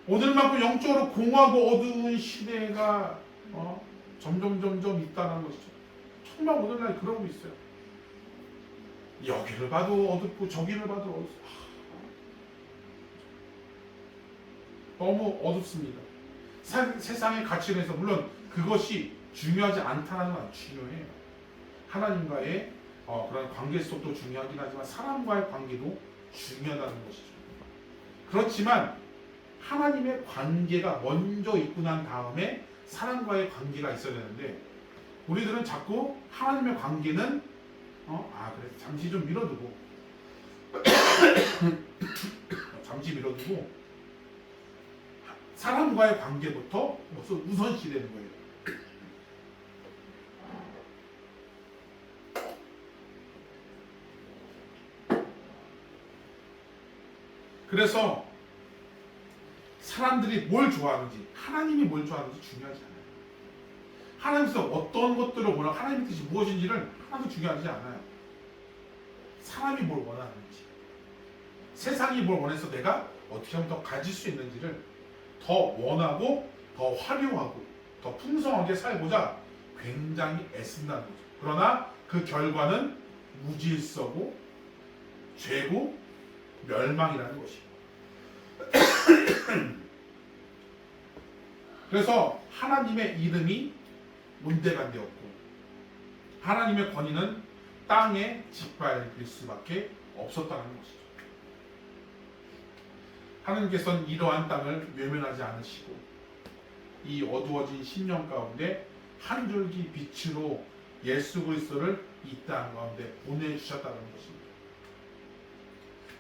오늘만큼 영적으로 공하고 어두운 시대가 점점 있다는 것이죠. 정말 오늘날 그러고 있어요. 여기를 봐도 어둡고 저기를 봐도 어둡고 너무 어둡습니다. 세상의 가치관에서 물론 그것이 중요하지 않다는 건 중요해요. 하나님과의 그런 관계 속도 중요하긴 하지만 사람과의 관계도 중요하다는 것이죠. 그렇지만 하나님의 관계가 먼저 있고 난 다음에 사람과의 관계가 있어야 되는데 우리들은 자꾸 하나님의 관계는 그래 잠시 좀 밀어두고 잠시 밀어두고 사람과의 관계부터 우선시 되는 거예요. 그래서 사람들이 뭘 좋아하는지 하나님이 뭘 좋아하는지 중요하지 않아요. 하나님께서 어떤 것들을 원하고 하나님의 뜻이 무엇인지를 하나도 중요하지 않아요. 사람이 뭘 원하는지 세상이 뭘 원해서 내가 어떻게 하면 더 가질 수 있는지를 더 원하고 더 화려하고 더 풍성하게 살고자 굉장히 애쓴다는 거죠. 그러나 그 결과는 무질서고 죄고 멸망이라는 것이에요. 그래서 하나님의 이름이 문대가 되었고 하나님의 권위는 땅에 짓밟힐 수밖에 없었다는 것이죠. 하나님께서는 이러한 땅을 외면하지 않으시고 이 어두워진 심령 가운데 한 줄기 빛으로 예수 그리스도를 이 땅 가운데 보내주셨다는 것입니다.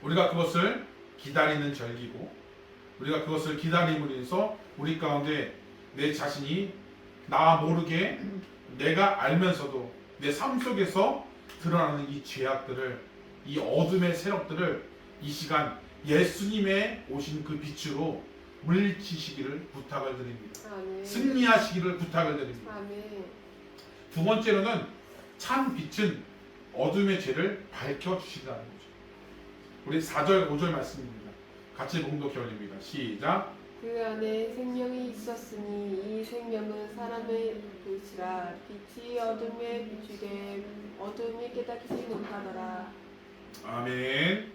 우리가 그것을 기다리는 절기고 우리가 그것을 기다림으로 인해서 우리 가운데 내 자신이 나 모르게 내가 알면서도 내 삶 속에서 드러나는 이 죄악들을 이 어둠의 세력들을 이 시간 예수님의 오신 그 빛으로 물리치시기를 부탁을 드립니다. 아멘. 승리하시기를 부탁을 드립니다. 아멘. 두 번째로는 참 빛은 어둠의 죄를 밝혀주신다는 거죠. 우리 4절 5절 말씀입니다. 같이 봉독해 올립니다. 시작. 그 안에 생명이 있었으니 이 생명은 사람의 빛이라 빛이 어둠에 비추되 어둠이 깨닫지 못하더라. 아멘.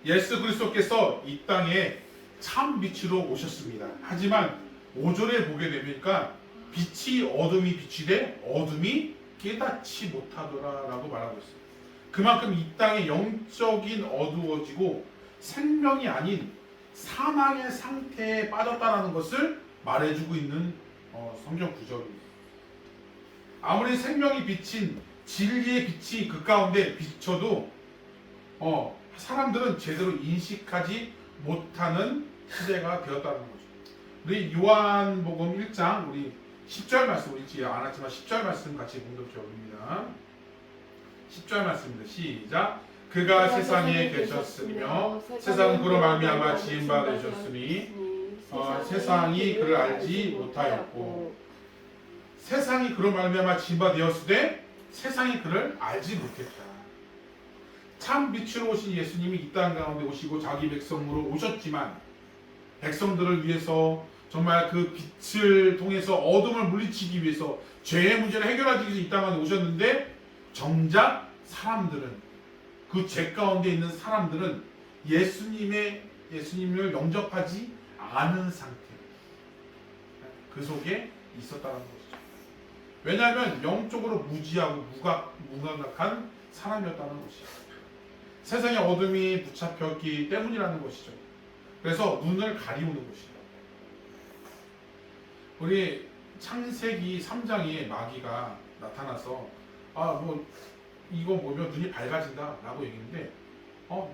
예수 그리스도께서 이 땅에 참 빛으로 오셨습니다. 하지만 5절에 보게 되니까 빛이 어둠이 비추되 어둠이 깨닫지 못하더라 라고 말하고 있어요. 그만큼 이 땅의 영적인 어두워지고 생명이 아닌 사망의 상태에 빠졌다라는 것을 말해주고 있는 성경 구절입니다. 아무리 생명이 비친 진리의 빛이 그 가운데 비춰도 사람들은 제대로 인식하지 못하는 시대가 되었다는 거죠. 우리 요한복음 1장 우리 10절 말씀 읽지 않았지만 10절 말씀 같이 봉독해 올립니다. 10절 말씀입니다. 시작. 그가 세상에 계셨으며 세상은 그로 말미암아 지은 바 되셨으니 세상이 그를 알지 못하였고 세상이 그로 말미암아 지은 바 되었으되 세상이 그를 알지 못했다. 참 빛으로 오신 예수님이 이 땅 가운데 오시고 자기 백성으로 오셨지만 백성들을 위해서 정말 그 빛을 통해서 어둠을 물리치기 위해서 죄의 문제를 해결하기 위해서 이 땅 가운데 오셨는데 정작 사람들은 그 죄 가운데 있는 사람들은 예수님을 영접하지 않은 상태 그 속에 있었다는 것이죠. 왜냐하면 영적으로 무지하고 무감각한 사람이었다는 것이죠. 세상에 어둠이 붙잡혔기 때문이라는 것이죠. 그래서 눈을 가리우는 것이죠. 우리 창세기 3장에 마귀가 나타나서 이거 보면 눈이 밝아진다 라고 얘기했는데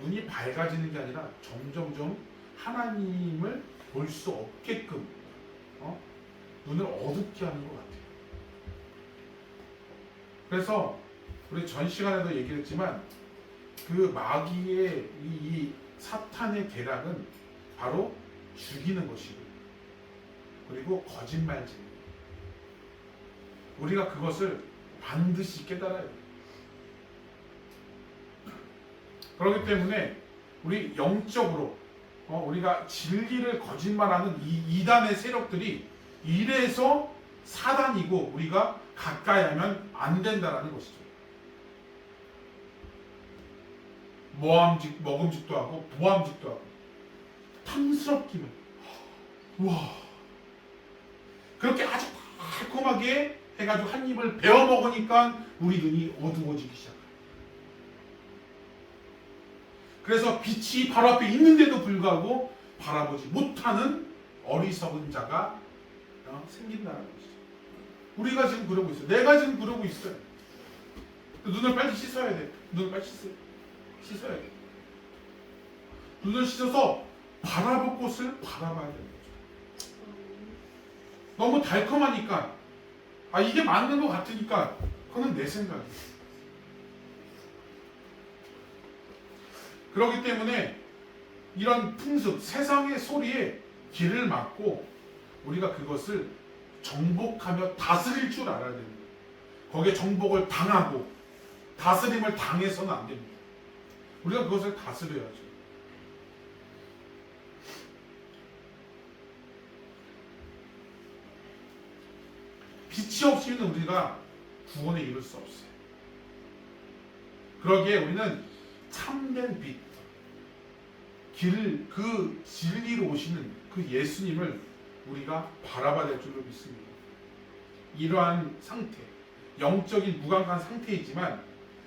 눈이 밝아지는 게 아니라 점점점 하나님을 볼 수 없게끔 눈을 어둡게 하는 것 같아요. 그래서 우리 전 시간에도 얘기했지만 그 마귀의 이 사탄의 계략은 바로 죽이는 것이고 그리고 거짓말쟁이. 우리가 그것을 반드시 깨달아야 돼요. 그렇기 때문에 우리 영적으로 우리가 진리를 거짓말하는 이 이단의 세력들이 이래서 사단이고 우리가 가까이 하면 안 된다라는 것이죠. 먹음직도 하고 부함직도 하고 탐스럽기만 와, 그렇게 아주 달콤하게 해가지고 한 입을 베어 먹으니까 우리 눈이 어두워지기 시작해요. 그래서 빛이 바로 앞에 있는데도 불구하고 바라보지 못하는 어리석은 자가 생긴다는 것이죠. 우리가 지금 그러고 있어요. 내가 지금 그러고 있어요. 눈을 빨리 씻어야 돼. 눈을 빨리 씻어야 돼. 눈을 씻어서 바라볼 곳을 바라봐야 되는 거죠. 너무 달콤하니까, 이게 맞는 것 같으니까, 그건 내 생각이에요. 그렇기 때문에 이런 풍습, 세상의 소리에 귀를 막고 우리가 그것을 정복하며 다스릴 줄 알아야 됩니다. 거기에 정복을 당하고 다스림을 당해서는 안 됩니다. 우리가 그것을 다스려야죠. 빛이 없이는 우리가 구원에 이룰 수 없어요. 그러기에 우리는 참된 빛, 그 진리로 오시는 그 예수님을 우리가 바라봐야 될 줄로 믿습니다. 이러한 상태, 영적인 무감각한 상태이지만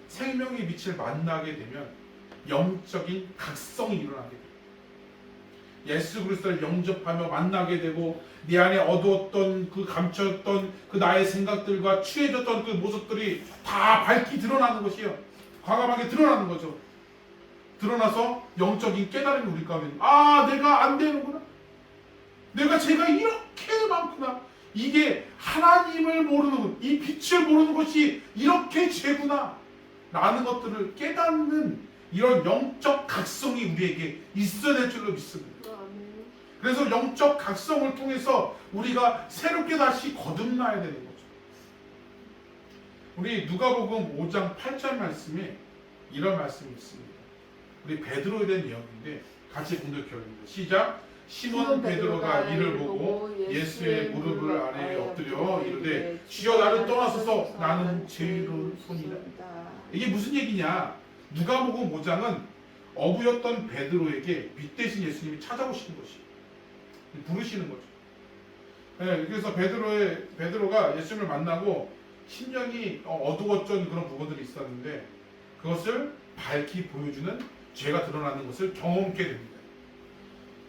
생명의 빛을 만나게 되면 영적인 각성이 일어나게 됩니다. 예수 그리스도를 영접하며 만나게 되고 내 안에 어두웠던 그 감췄던 그 나의 생각들과 취해졌던 그 모습들이 다 밝히 드러나는 것이요. 과감하게 드러나는 거죠. 드러나서 영적인 깨달음이 우리 가운데 내가 안 되는구나. 내가 죄가 이렇게 많구나. 이게 하나님을 모르는 이 빛을 모르는 것이 이렇게 죄구나 라는 것들을 깨닫는 이런 영적 각성이 우리에게 있어야 될 줄로 믿습니다. 그래서 영적 각성을 통해서 우리가 새롭게 다시 거듭나야 되는 거죠. 우리 누가복음 5장 8절 말씀에 이런 말씀이 있습니다. 우리 베드로에 대한 이야기인데 같이 공독해봅니다. 시작. 시몬 베드로가 이를 보고 예수의 무릎을 아래에 엎드려 이르되 주여 나를 떠나소서 나는 죄인은 손이다. 이게 무슨 얘기냐? 누가복음 5장은 어부였던 베드로에게 빛 대신 예수님이 찾아오시는 것이에요. 부르시는 거죠. 네, 그래서 베드로가 예수님을 만나고 심령이 어두웠던 그런 부분들이 있었는데 그것을 밝히 보여주는 죄가 드러나는 것을 경험하게 됩니다.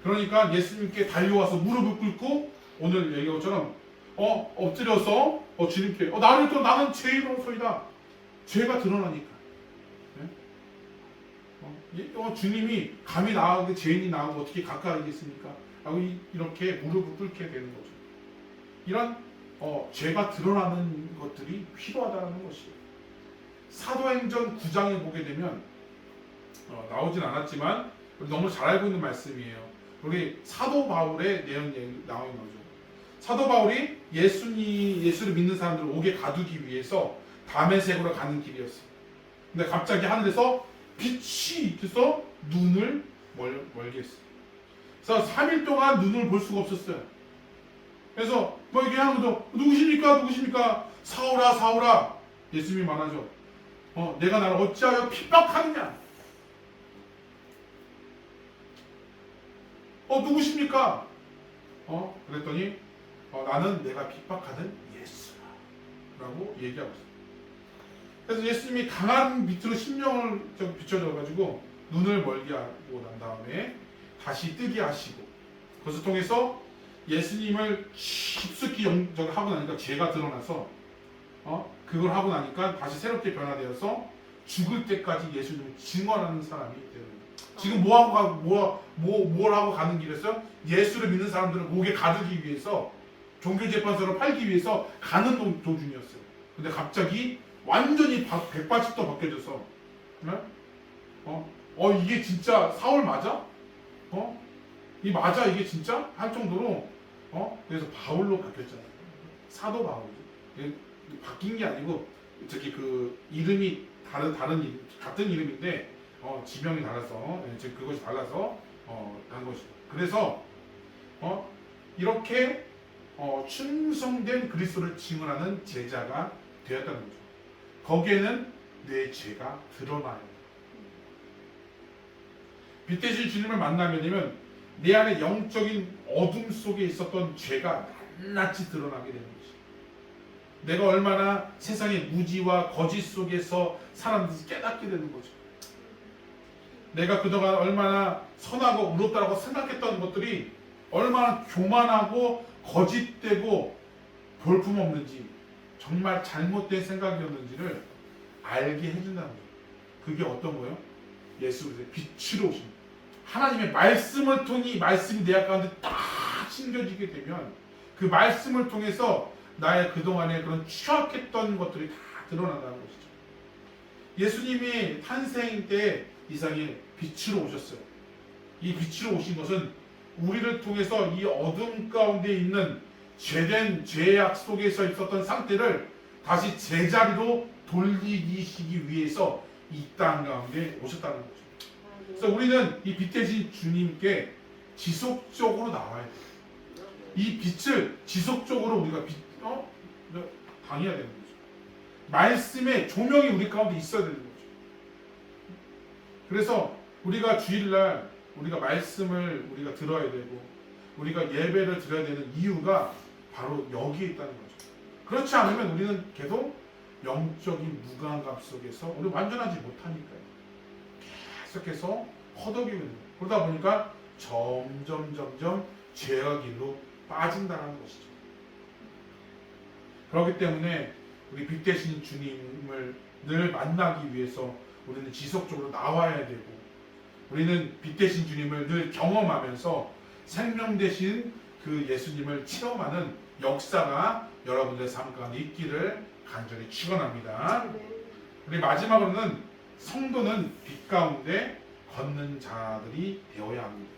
그러니까 예수님께 달려와서 무릎을 꿇고 오늘 얘기한 것처럼 엎드려서 주님께 나를 또 나는 죄인으로서이다. 죄가 드러나니까. 네? 주님이 감히 나하고 죄인이 나하고 어떻게 가까이겠습니까? 하고 이렇게 무릎을 꿇게 되는 거죠. 이런 죄가 드러나는 것들이 필요하다는 것이에요. 사도행전 9장에 보게 되면 나오진 않았지만 우리 너무 잘 알고 있는 말씀이에요. 우리 사도 바울의 내용이 나와 있는 거죠. 사도 바울이 예수를 믿는 사람들을 옥에 가두기 위해서 다메섹으로 가는 길이었어요. 근데 갑자기 하늘에서 빛이 있어서 눈을 멀게 했어요. 그래서 3일 동안 눈을 볼 수가 없었어요. 그래서 이렇게 하는 거죠. 누구십니까? 사울아 사울아. 예수님이 말하죠. 내가 나를 어찌하여 핍박하느냐? 누구십니까? 그랬더니 나는 내가 핍박하는 예수라 라고 얘기하고 있어요. 그래서 예수님이 강한 빛으로 심령을 비춰줘가지고 눈을 멀게 하고 난 다음에 다시 뜨게 하시고 그것을 통해서 예수님을 깊숙이 하고 나니까 죄가 드러나서 그걸 하고 나니까 다시 새롭게 변화되어서 죽을 때까지 예수님을 증언하는 사람이 되는 거예요. 지금 뭘 하고 가는 길에서 예수를 믿는 사람들을 목에 가두기 위해서 종교재판소로 팔기 위해서 가는 도중이었어요. 근데 갑자기 완전히 180도 바뀌어져서 이게 진짜 사울 맞아? 이게 진짜? 할 정도로 그래서 바울로 바뀌었잖아요. 사도 바울이죠. 바뀐 게 아니고 저기 그 이름이 다른 이름, 같은 이름인데 지명이 달라서 즉 그것이 달라서 한 것이죠. 그래서 이렇게 충성된 그리스도를 증언하는 제자가 되었다는 거죠. 거기에는 내 죄가 드러나요. 빛 대신 주님을 만나게 되면 내 안에 영적인 어둠 속에 있었던 죄가 낱낱이 드러나게 되는 것이. 내가 얼마나 세상의 무지와 거짓 속에서 살았는지 깨닫게 되는 거죠. 내가 그동안 얼마나 선하고 의롭다고 생각했던 것들이 얼마나 교만하고 거짓되고 볼품없는지, 정말 잘못된 생각이었는지를 알게 해준다는 거예요. 그게 어떤 거예요? 예수 그리스도의 빛으로 오신 거예요. 하나님의 말씀을 통해 말씀이 내 가운데 딱 심겨지게 되면 그 말씀을 통해서 나의 그동안의 그런 추악했던 것들이 다 드러난다는 것이죠. 예수님이 탄생 때 이 세상에 빛으로 오셨어요. 이 빛으로 오신 것은 우리를 통해서 이 어둠 가운데 있는 죄된 죄악 속에서 있었던 상태를 다시 제자리로 돌리시기 위해서 이 땅 가운데 오셨다는 거죠. 그래서 우리는 이 빛 대신 주님께 지속적으로 나와야 돼요. 이 빛을 지속적으로 우리가 당해야 되는 거죠. 말씀의 조명이 우리 가운데 있어야 되는 거죠. 그래서 우리가 주일날 우리가 말씀을 우리가 들어야 되고 우리가 예배를 드려야 되는 이유가 바로 여기에 있다는 거죠. 그렇지 않으면 우리는 계속 영적인 무감각 속에서 우리 완전하지 못하니까요. 계속해서 허덕이고 있는 거예요. 그러다 보니까 점점 죄악 길로 빠진다는 것이죠. 그렇기 때문에 우리 빛 대신 주님을 늘 만나기 위해서 우리는 지속적으로 나와야 되고, 우리는 빛 대신 주님을 늘 경험하면서 생명 대신 그 예수님을 체험하는 역사가 여러분들의 삶 가운데 있기를 간절히 축원합니다. 우리 마지막으로는 성도는 빛 가운데 걷는 자들이 되어야 합니다.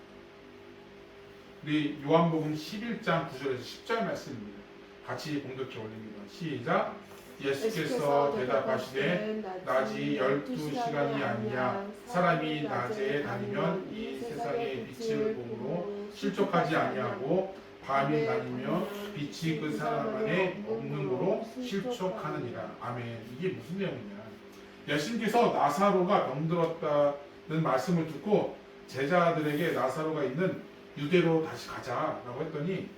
우리 요한복음 11장 9절에서 10절 말씀입니다. 같이 공독해 올립니다. 시작. 예수께서 대답하시되 낮이 12시간이 아니냐 사람이 낮에 다니면 이 세상의 빛을 보므로 실족하지 아니하고 밤이 다니며 빛이 그 사람 안에 없는 거로 실족하느니라. 아멘. 이게 무슨 내용이냐? 예수님께서 나사로가 병들었다는 말씀을 듣고 제자들에게 나사로가 있는 유대로 다시 가자라고 했더니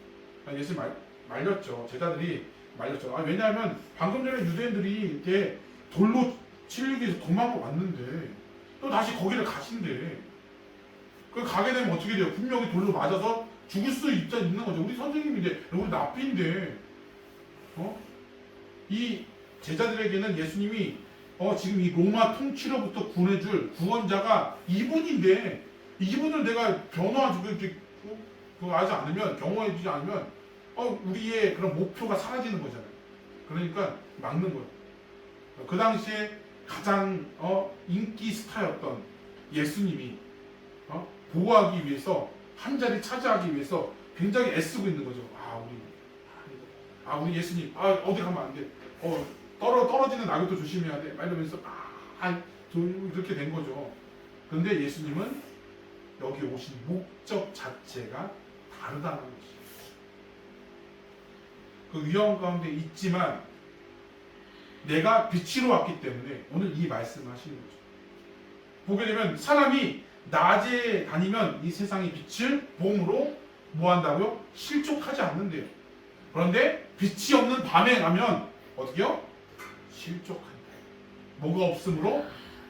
예수님 말렸죠. 제자들이 말렸죠. 왜냐하면 방금 전에 유대인들이 이렇게 돌로 치려기 위해서 도망가 왔는데 또 다시 거기를 가신대. 그 가게 되면 어떻게 돼요? 분명히 돌로 맞아서 죽을 수 있는 거죠. 우리 선생님인데, 우리 납비인데, 이 제자들에게는 예수님이 지금 이 로마 통치로부터 구해줄 구원자가 이분인데, 이분을 내가 변화하지 하지 않으면, 경험해주지 않으면, 우리의 그런 목표가 사라지는 거잖아요. 그러니까 막는 거예요. 그 당시에 가장 인기 스타였던 예수님이 보호하기 위해서, 한 자리 차지하기 위해서 굉장히 애쓰고 있는 거죠. 우리 예수님, 어디 가면 안 돼. 떨어지는 낙엽도 조심해야 돼. 이러면서 이렇게 된 거죠. 그런데 예수님은 여기 오신 목적 자체가 다르다는 거죠. 그 위험 가운데 있지만 내가 빛으로 왔기 때문에 오늘 이 말씀을 하시는 거죠. 보게 되면 사람이 낮에 다니면 이 세상의 빛을 봄으로 뭐 한다고요? 실족하지 않는데요. 그런데 빛이 없는 밤에 가면 어떻게요? 실족한다. 뭐가 없으므로?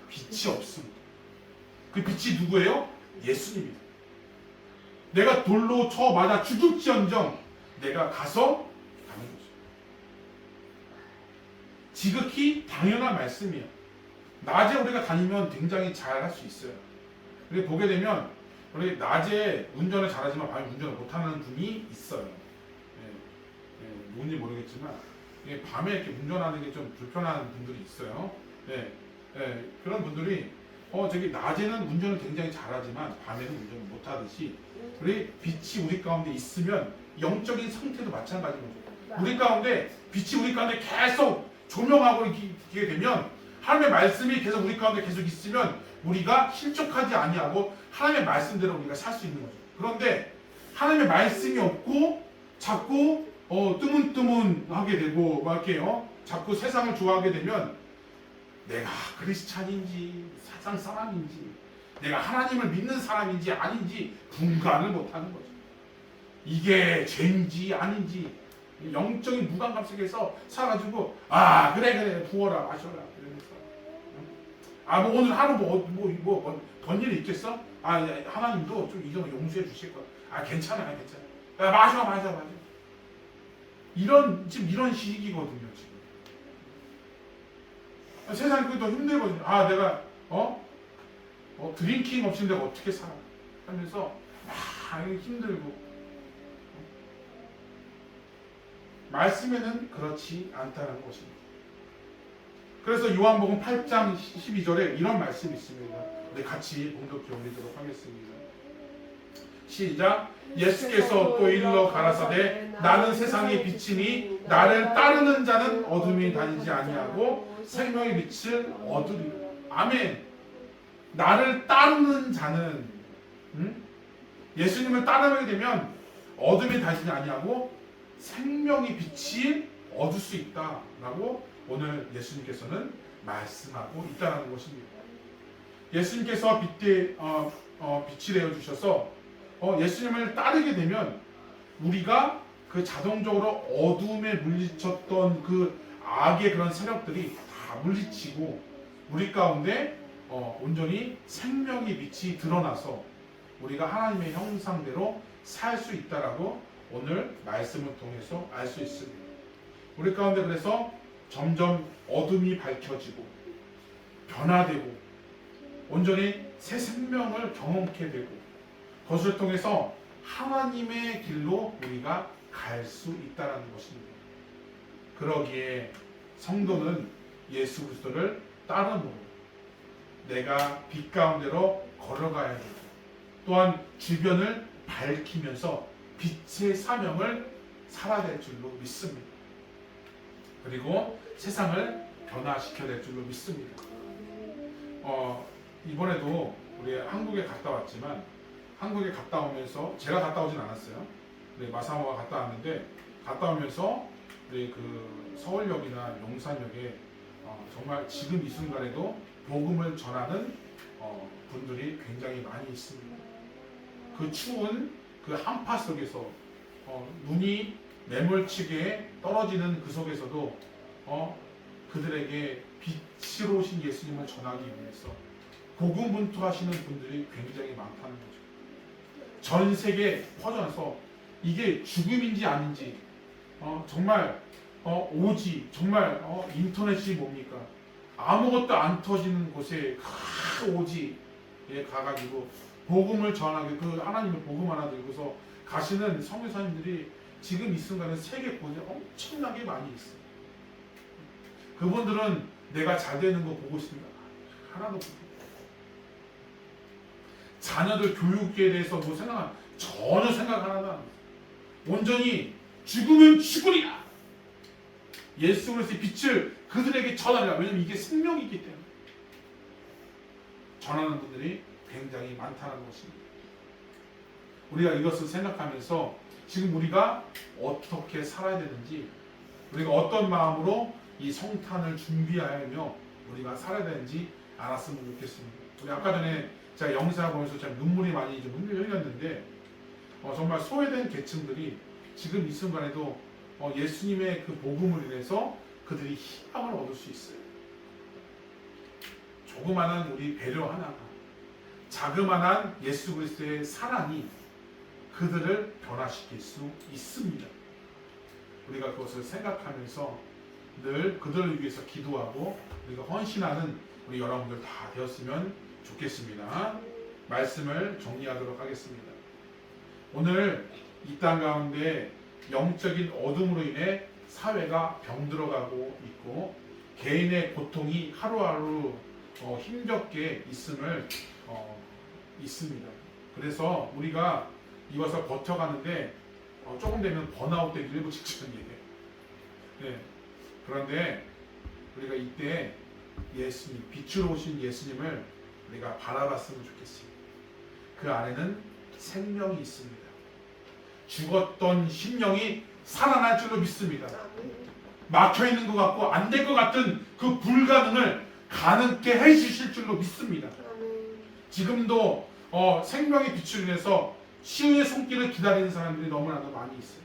빛이 없습니다. 그 빛이 누구예요? 예수님입니다. 내가 돌로 쳐 맞아 죽을지언정 내가 가서 가는 거죠. 지극히 당연한 말씀이에요. 낮에 우리가 다니면 굉장히 잘 할 수 있어요. 우리 보게 되면 우리 낮에 운전을 잘하지만 밤에 운전을 못하는 분이 있어요. 뭔지 모르겠지만 밤에 이렇게 운전하는 게 좀 불편한 분들이 있어요. 그런 분들이 저기 낮에는 운전을 굉장히 잘하지만 밤에는 운전을 못하듯이 우리 빛이 우리 가운데 있으면 영적인 상태도 마찬가지인 거죠. 우리 가운데 빛이 우리 가운데 계속 조명하고 있게 되면 하나님의 말씀이 계속 우리 가운데 계속 있으면 우리가 실족하지 아니하고 하나님의 말씀대로 우리가 살 수 있는 거죠. 그런데 하나님의 말씀이 없고 자꾸 뜨문뜨문하게 되고 막 이렇게 자꾸 세상을 좋아하게 되면 내가 크리스찬인지 세상 사람인지 내가 하나님을 믿는 사람인지 아닌지 분간을 못하는 거죠. 이게 죄인지 아닌지 영적인 무감각 속에서 살아가지고 아 그래 부어라 마셔라 이러면서 뭐 오늘 하루 뭔 일이 있겠어? 하나님도 좀 이거 용서해 주실 거야. 괜찮아. 야, 마셔. 지금 이런 시기거든요, 지금. 세상이 더 힘들거든요. 내가, 드링킹 없이 내가 어떻게 살아? 하면서, 힘들고. 말씀에는 그렇지 않다는 것입니다. 그래서 요한복음 8장 12절에 이런 말씀이 있습니다. 우리 같이 봉독해 올리도록 하겠습니다. 시작. 예수께서 또 일러 가라사대 나는 세상의 빛이니 나를 따르는 자는 어둠이 다니지 아니하고 생명의 빛을 얻으리라. 아멘. 나를 따르는 자는 예수님을 따르게 되면 어둠이 다니지 아니하고 생명의 빛이 얻을 수 있다라고 오늘 예수님께서는 말씀하고 있다는 것입니다. 예수님께서 빛이 되어 주셔서 예수님을 따르게 되면 우리가 그 자동적으로 어둠에 물리쳤던 그 악의 그런 세력들이 다 물리치고 우리 가운데 온전히 생명의 빛이 드러나서 우리가 하나님의 형상대로 살 수 있다라고 오늘 말씀을 통해서 알 수 있습니다. 우리 가운데 그래서 점점 어둠이 밝혀지고 변화되고 온전히 새 생명을 경험케 되고 그것을 통해서 하나님의 길로 우리가 갈 수 있다는 것입니다. 그러기에 성도는 예수 그리스도를 따름으로 내가 빛 가운데로 걸어가야 되고 또한 주변을 밝히면서 빛의 사명을 살아야 될 줄로 믿습니다. 그리고 세상을 변화시켜야 될 줄로 믿습니다. 이번에도 우리 한국에 갔다 왔지만 한국에 갔다 오면서 제가 갔다 오진 않았어요. 우리 마사모가 갔다 왔는데 갔다 오면서 우리 그 서울역이나 용산역에 정말 지금 이 순간에도 복음을 전하는 분들이 굉장히 많이 있습니다. 그 추운 그 한파 속에서 눈이 매몰치게 떨어지는 그 속에서도 그들에게 빛으로 오신 예수님을 전하기 위해서 복음 분투하시는 분들이 굉장히 많다는 거죠. 전 세계에 퍼져나서 이게 죽음인지 아닌지 정말 오지 정말 인터넷이 뭡니까? 아무것도 안 터지는 곳에 오지에 가가지고 복음을 전하게 그 하나님의 복음 하나 들고서 가시는 선교사님들이 지금 이 순간에 세계 곳에 엄청나게 많이 있어요. 그분들은 내가 잘 되는 거 보고 있습니다. 하나도 보고 자녀들 교육에 대해서 전혀 생각 하나도 안 해요. 온전히 죽으면 죽으리라. 예수 그리스도의 빛을 그들에게 전하리라. 왜냐하면 이게 생명이기 때문에 전하는 분들이 굉장히 많다는 것입니다. 우리가 이것을 생각하면서 지금 우리가 어떻게 살아야 되는지 우리가 어떤 마음으로 이 성탄을 준비하며 우리가 살아야 되는지 알았으면 좋겠습니다. 우리 아까 전에 제가 영상을 보면서 참 눈물이 많이 좀 흘렸는데 정말 소외된 계층들이 지금 이 순간에도 예수님의 그 복음을 인해서 그들이 희망을 얻을 수 있어요. 조그마한 우리 배려 하나가 자그마한 예수 그리스도의 사랑이 그들을 변화시킬 수 있습니다. 우리가 그것을 생각하면서 늘 그들을 위해서 기도하고 우리가 헌신하는 우리 여러분들 다 되었으면 좋겠습니다. 말씀을 정리하도록 하겠습니다. 오늘 이 땅 가운데 영적인 어둠으로 인해 사회가 병들어가고 있고 개인의 고통이 하루하루 힘겹게 있음을 있습니다. 그래서 우리가 이것을 버텨가는데 조금 되면 번아웃 되기 일부 직전이에요. 네. 그런데 우리가 이때 예수님, 빛으로 오신 예수님을 우리가 바라봤으면 좋겠습니다. 그 안에는 생명이 있습니다. 죽었던 심령이 살아날 줄로 믿습니다. 막혀있는 것 같고 안 될 것 같은 그 불가능을 가능케 해주실 줄로 믿습니다. 지금도 생명의 빛을 인해서 치유의 손길을 기다리는 사람들이 너무나도 많이 있어요.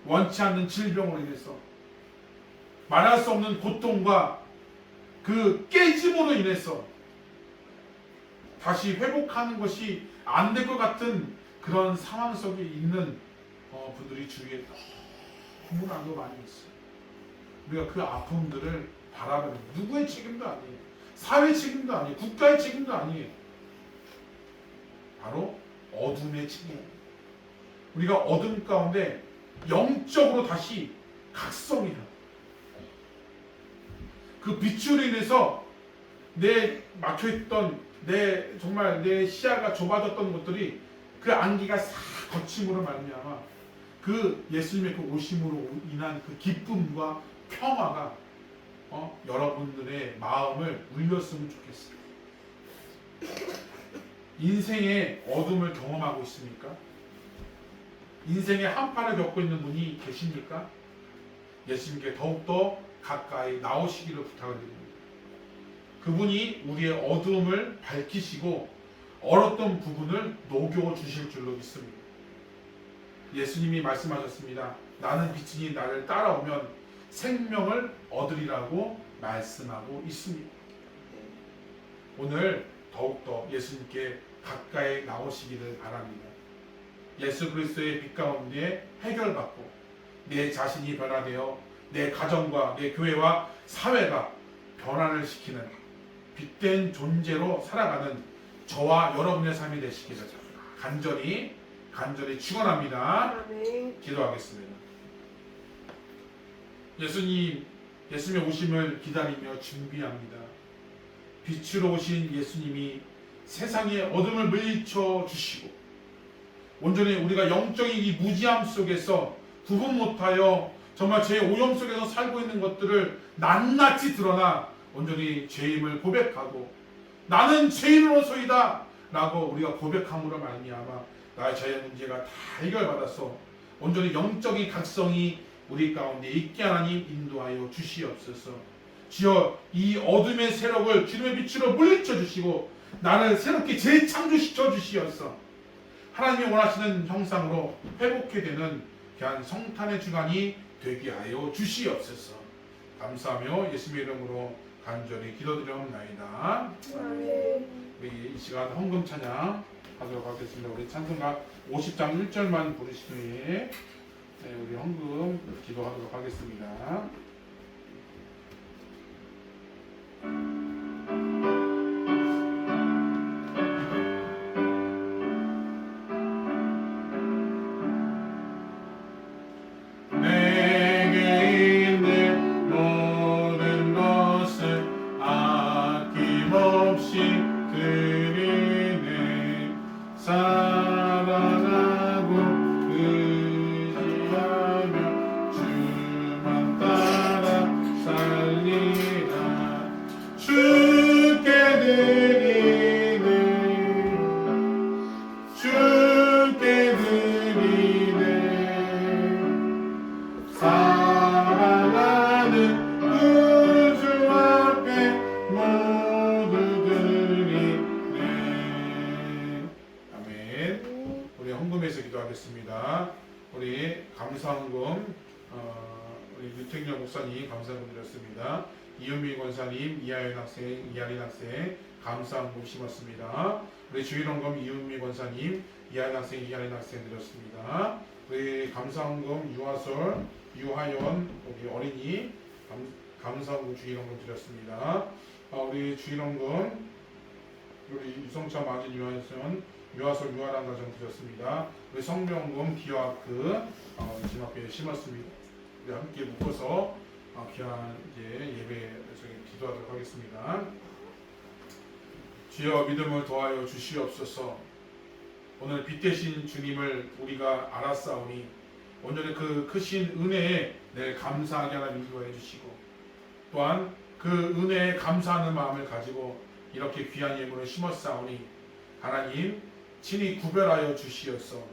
원치 않는 질병으로 인해서 말할 수 없는 고통과 그 깨짐으로 인해서 다시 회복하는 것이 안 될 것 같은 그런 상황 속에 있는 분들이 주위에 너무나도 많이 있어요. 우리가 그 아픔들을 바라보는 누구의 책임도 아니에요. 사회 책임도 아니에요. 국가의 책임도 아니에요. 바로 어둠의 책임이에요. 우리가 어둠 가운데 영적으로 다시 각성해야 해요. 그 빛으로 인해서 내 막혀있던 정말 내 시야가 좁아졌던 것들이 그 안개가 싹 거침으로 말미암아 그 예수님의 그 오심으로 인한 그 기쁨과 평화가 여러분들의 마음을 울렸으면 좋겠어요. 인생의 어둠을 경험하고 있습니까? 인생의 한파를 겪고 있는 분이 계십니까? 예수님께 더욱더 가까이 나오시기를 부탁을 드립니다. 그분이 우리의 어두움을 밝히시고 얼었던 부분을 녹여주실 줄로 믿습니다. 예수님이 말씀하셨습니다. 나는 빛이니 나를 따라오면 생명을 얻으리라고 말씀하고 있습니다. 오늘 더욱더 예수님께 가까이 나오시기를 바랍니다. 예수 그리스도의 빛 가운데 해결받고 내 자신이 변화되어 내 가정과 내 교회와 사회가 변화를 시키는 빛된 존재로 살아가는 저와 여러분의 삶이 되시기를 간절히 축원합니다. 아멘. 기도하겠습니다. 예수님의 오심을 기다리며 준비합니다. 빛으로 오신 예수님이 세상의 어둠을 물리쳐 주시고 온전히 우리가 영적인 이 무지함 속에서 구분 못하여 정말 죄의 오염 속에서 살고 있는 것들을 낱낱이 드러나 온전히 죄임을 고백하고 나는 죄인으로소이다 라고 우리가 고백함으로 말미암아 나의 죄의 문제가 다 해결받아서 온전히 영적인 각성이 우리 가운데 있게 하나님 인도하여 주시옵소서. 주여 이 어둠의 세력을 기름의 빛으로 물리쳐 주시고 나를 새롭게 재창조시켜 주시옵소서. 하나님이 원하시는 형상으로 회복해 되는 귀한 성탄의 주간이 되게 하여 주시옵소서. 감사하며 예수님의 이름으로 간절히 기도드리옵나이다. 아멘. 우리 이 시간 헌금 찬양 하도록 하겠습니다. 우리 찬송가 50장 1절만 부르신 후에 우리 헌금 기도하도록 하겠습니다. 내게 있는 모든 것을 아낌없이 드리네. 사랑하고 의지하며 주만 따라 살리라. 주께 드리네. 주께 드리네. 사랑하는 우주 앞에 모두 드리네. 아멘. 우리 헌금에서 기도하겠습니다. 우리 감사헌금 우리 유택렬 목사님 감사헌금 드렸습니다. 이은미 권사님, 이하연 학생, 이하린 학생 감사헌금 심었습니다. 우리 주일헌금 이은미 권사님, 이하연 학생, 이하린 학생 드렸습니다. 우리 감사헌금 유아솔, 유하연 우리 어린이 감사헌금 주일헌금 드렸습니다. 우리 주일헌금 우리 유성차 마진 유아솔 유아란 가정 드렸습니다. 우리 성명금 기와크 집 앞에 심었습니다. 우리 함께 묶어서 귀한 이제 예배에서 기도하도록 하겠습니다. 주여 믿음을 더하여 주시옵소서. 오늘 빛 되신 주님을 우리가 알았사오니 온전히 그 크신 은혜에 늘 감사하게 하나님 인도해 주시고 또한 그 은혜에 감사하는 마음을 가지고 이렇게 귀한 예물을 심었사오니 하나님 친히 구별하여 주시옵소서.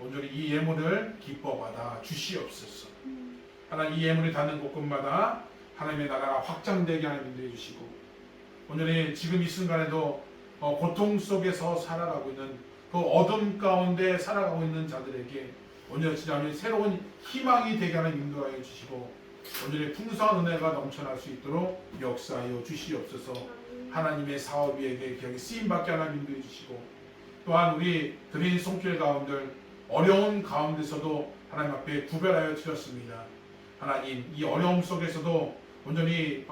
온전히 이 예물을 기뻐받아 주시옵소서. 하나님 이 예물이 닿는 곳곳마다 하나님의 나라가 확장되게 하나님 인도해 주시고 온전히 지금 이 순간에도 고통 속에서 살아가고 있는 그 어둠 가운데 살아가고 있는 자들에게 오늘 지나면 새로운 희망이 되게 하는 인도하여 주시고 오늘의 풍성한 은혜가 넘쳐날 수 있도록 역사하여 주시옵소서. 하나님의 사업 위에게 기억에 쓰임받게 하나님 인도해 주시고 또한 우리 드린 손길 가운데 어려운 가운데서도 하나님 앞에 구별하여 드렸습니다. 하나님 이 어려움 속에서도 온전히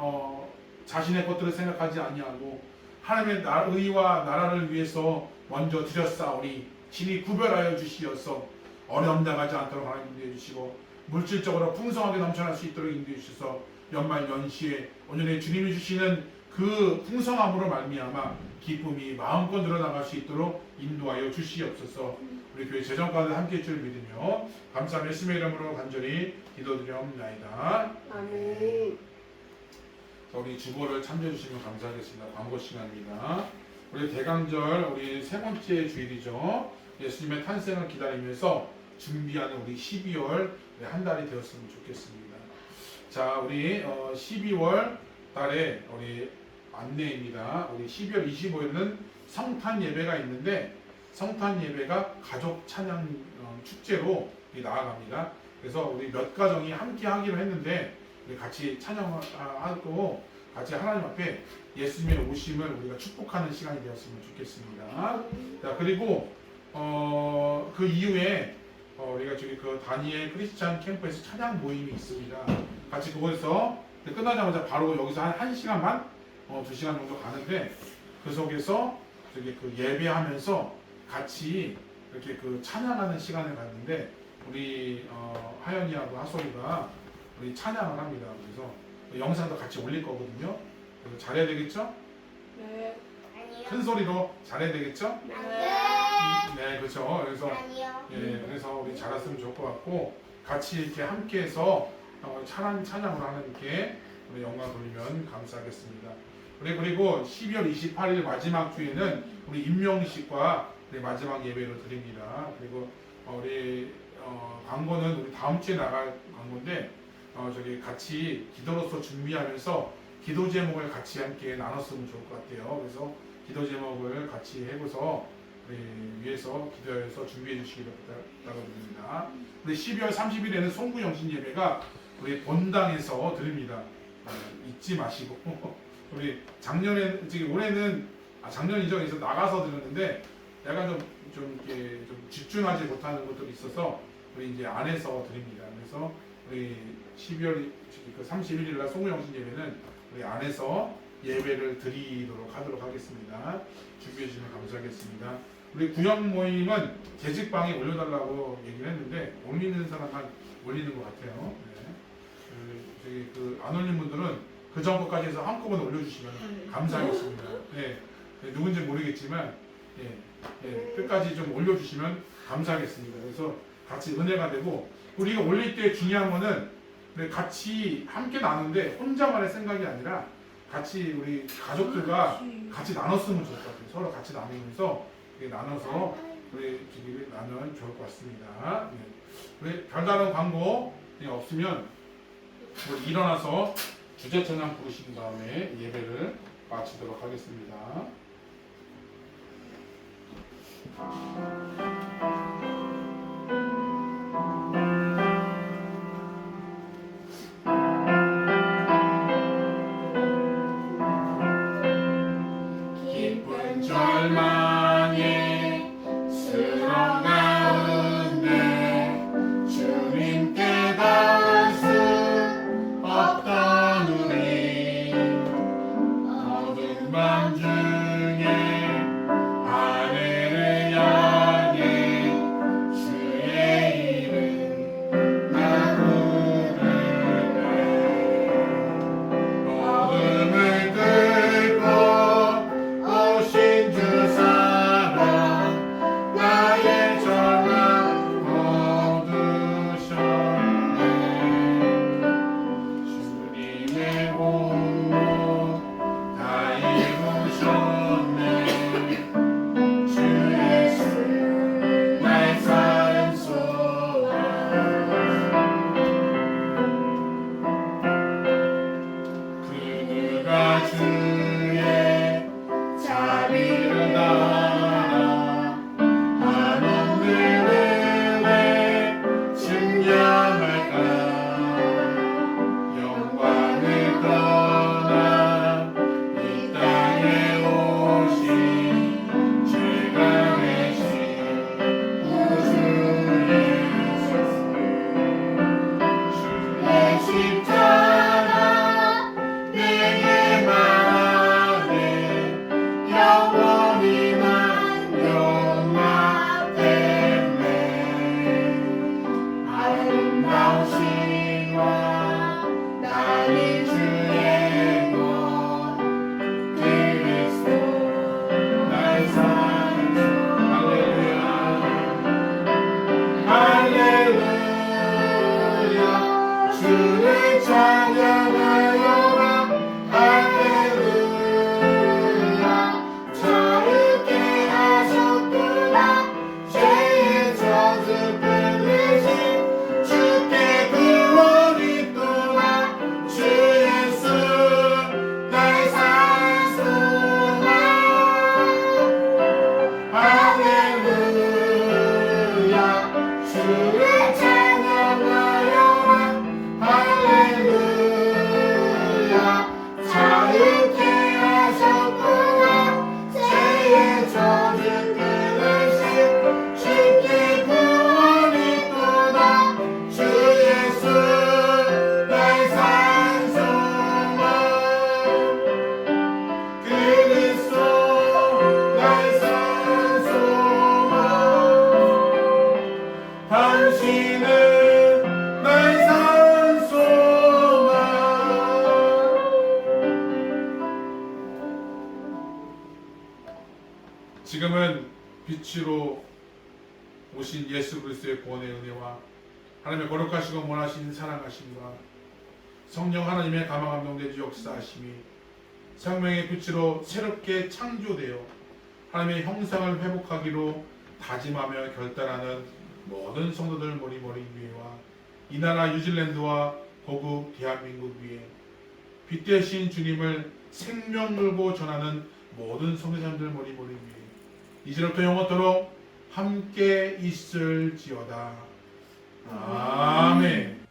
자신의 것들을 생각하지 아니하고 하나님의 의와 나라를 위해서 먼저 드렸사오니 친히 구별하여 주시어서 어려움 당하지 않도록 하나님 인도해 주시고 물질적으로 풍성하게 넘쳐날 수 있도록 인도해 주셔서 연말 연시에 오늘의 주님이 주시는 그 풍성함으로 말미암아 기쁨이 마음껏 늘어나갈 수 있도록 인도하여 주시옵소서. 우리 교회 재정가운데 함께해 줄 믿으며 감사하며 예수님의 이름으로 간절히 기도드리옵나이다. 아멘. 자, 우리 주보를 참조해 주시면 감사하겠습니다. 광고 시간입니다. 우리 대강절 우리 세 번째 주일이죠. 예수님의 탄생을 기다리면서 준비하는 우리 12월 한 달이 되었으면 좋겠습니다. 자, 우리 12월 달에 우리 안내입니다. 우리 12월 25일은 성탄 예배가 있는데 성탄 예배가 가족 찬양 축제로 나아갑니다. 그래서 우리 몇 가정이 함께 하기로 했는데 우리 같이 찬양하고 같이 하나님 앞에 예수님의 오심을 우리가 축복하는 시간이 되었으면 좋겠습니다. 자, 그리고 그 이후에 우리가 저기 그 다니엘 크리스찬 캠프에서 찬양 모임이 있습니다. 같이 그곳에서 끝나자마자 바로 여기서 한 1시간 반, 2시간 정도 가는데 그 속에서 저기 그 예배하면서 같이 이렇게 그 찬양하는 시간을 갖는데 우리 하연이하고 하솔이가 우리 찬양을 합니다. 그래서 그 영상도 같이 올릴 거거든요. 그래서 잘해야 되겠죠? 네. 큰 소리로 잘해야 되겠죠? 네, 그렇죠. 그래서 아니요. 그래서 우리 잘했으면 좋을 것 같고 같이 이렇게 함께해서 찬양을 하나님께 우리 영광 돌리면 감사하겠습니다. 우리 그리고 12월 28일 마지막 주에는 우리 임명식과 우리 마지막 예배를 드립니다. 그리고 우리 광고는 우리 다음 주에 나갈 광고인데 저기 같이 기도로서 준비하면서 기도 제목을 같이 함께 나눴으면 좋을 것 같아요. 그래서 기도 제목을 같이 해고서 우리 위해서 기도해서 준비해 주시기를 부탁드립니다. 우리 12월 30일에는 송구 영신 예배가 우리 본당에서 드립니다. 잊지 마시고 우리 작년에 올해는 작년이죠. 그래서 나가서 드렸는데 약간 좀 이렇게 좀 집중하지 못하는 것들이 있어서 우리 이제 안에서 드립니다. 그래서 우리 12월 그 31일 날 송구 영신 예배는 우리 안에서 예배를 드리도록 하도록 하겠습니다. 준비해 주시면 감사하겠습니다. 우리 구역 모임은 게시방에 올려달라고 얘기를 했는데 올리는 사람만 올리는 것 같아요. 저기 그 안 올린 분들은 그 전 것까지 해서 한꺼번에 올려주시면 감사하겠습니다. 누군지 모르겠지만 끝까지 좀 올려주시면 감사하겠습니다. 그래서 같이 은혜가 되고 우리가 올릴 때 중요한 거는 같이 함께 나누는데 혼자만의 생각이 아니라 같이 우리 가족들과 같이 나눴으면 좋을 것 같아요. 서로 같이 나누면서 나눠서 우리 나누면 좋을 것 같습니다. 우리 별다른 광고 없으면 우리 일어나서 주제 찬양 부르신 다음에 예배를 마치도록 하겠습니다. 기쁜 절망에 쓰러운 가운데 주님께 닿을 수 없던 우리 어두운 밤 중에 하늘을 향해 주를 찬양하여라 할렐루야 자유케 하셨구나 죄의 젖을 끊으신 주께 구원이 또나 주 예수 나의 산 소망 할렐루야 주를 찬양하여라 할렐루야 자유케 하셨구나 죄의 젖을 끊으신 주께 구원이 또나 주 예수 나의 산 소망 그리스도 나의 산 소망 당신은 나의 산 소망 지금은 빛으로 오신 예수 그리스도의 구원의 은혜와 하나님의 거룩하시고 원하신 사랑하심과 성령 하나님의 감화 감동되지 역사하심이 생명의 빛으로 새롭게 창조되어 하나님의 형상을 회복하기로 다짐하며 결단하는 모든 성도들 머리머리 위에와 이 나라 뉴질랜드와 고국 대한민국 위에 빛 대신 주님을 생명 물고 전하는 모든 성도님들 머리머리 위에 이제부터 영원토록 함께 있을지어다. 아멘.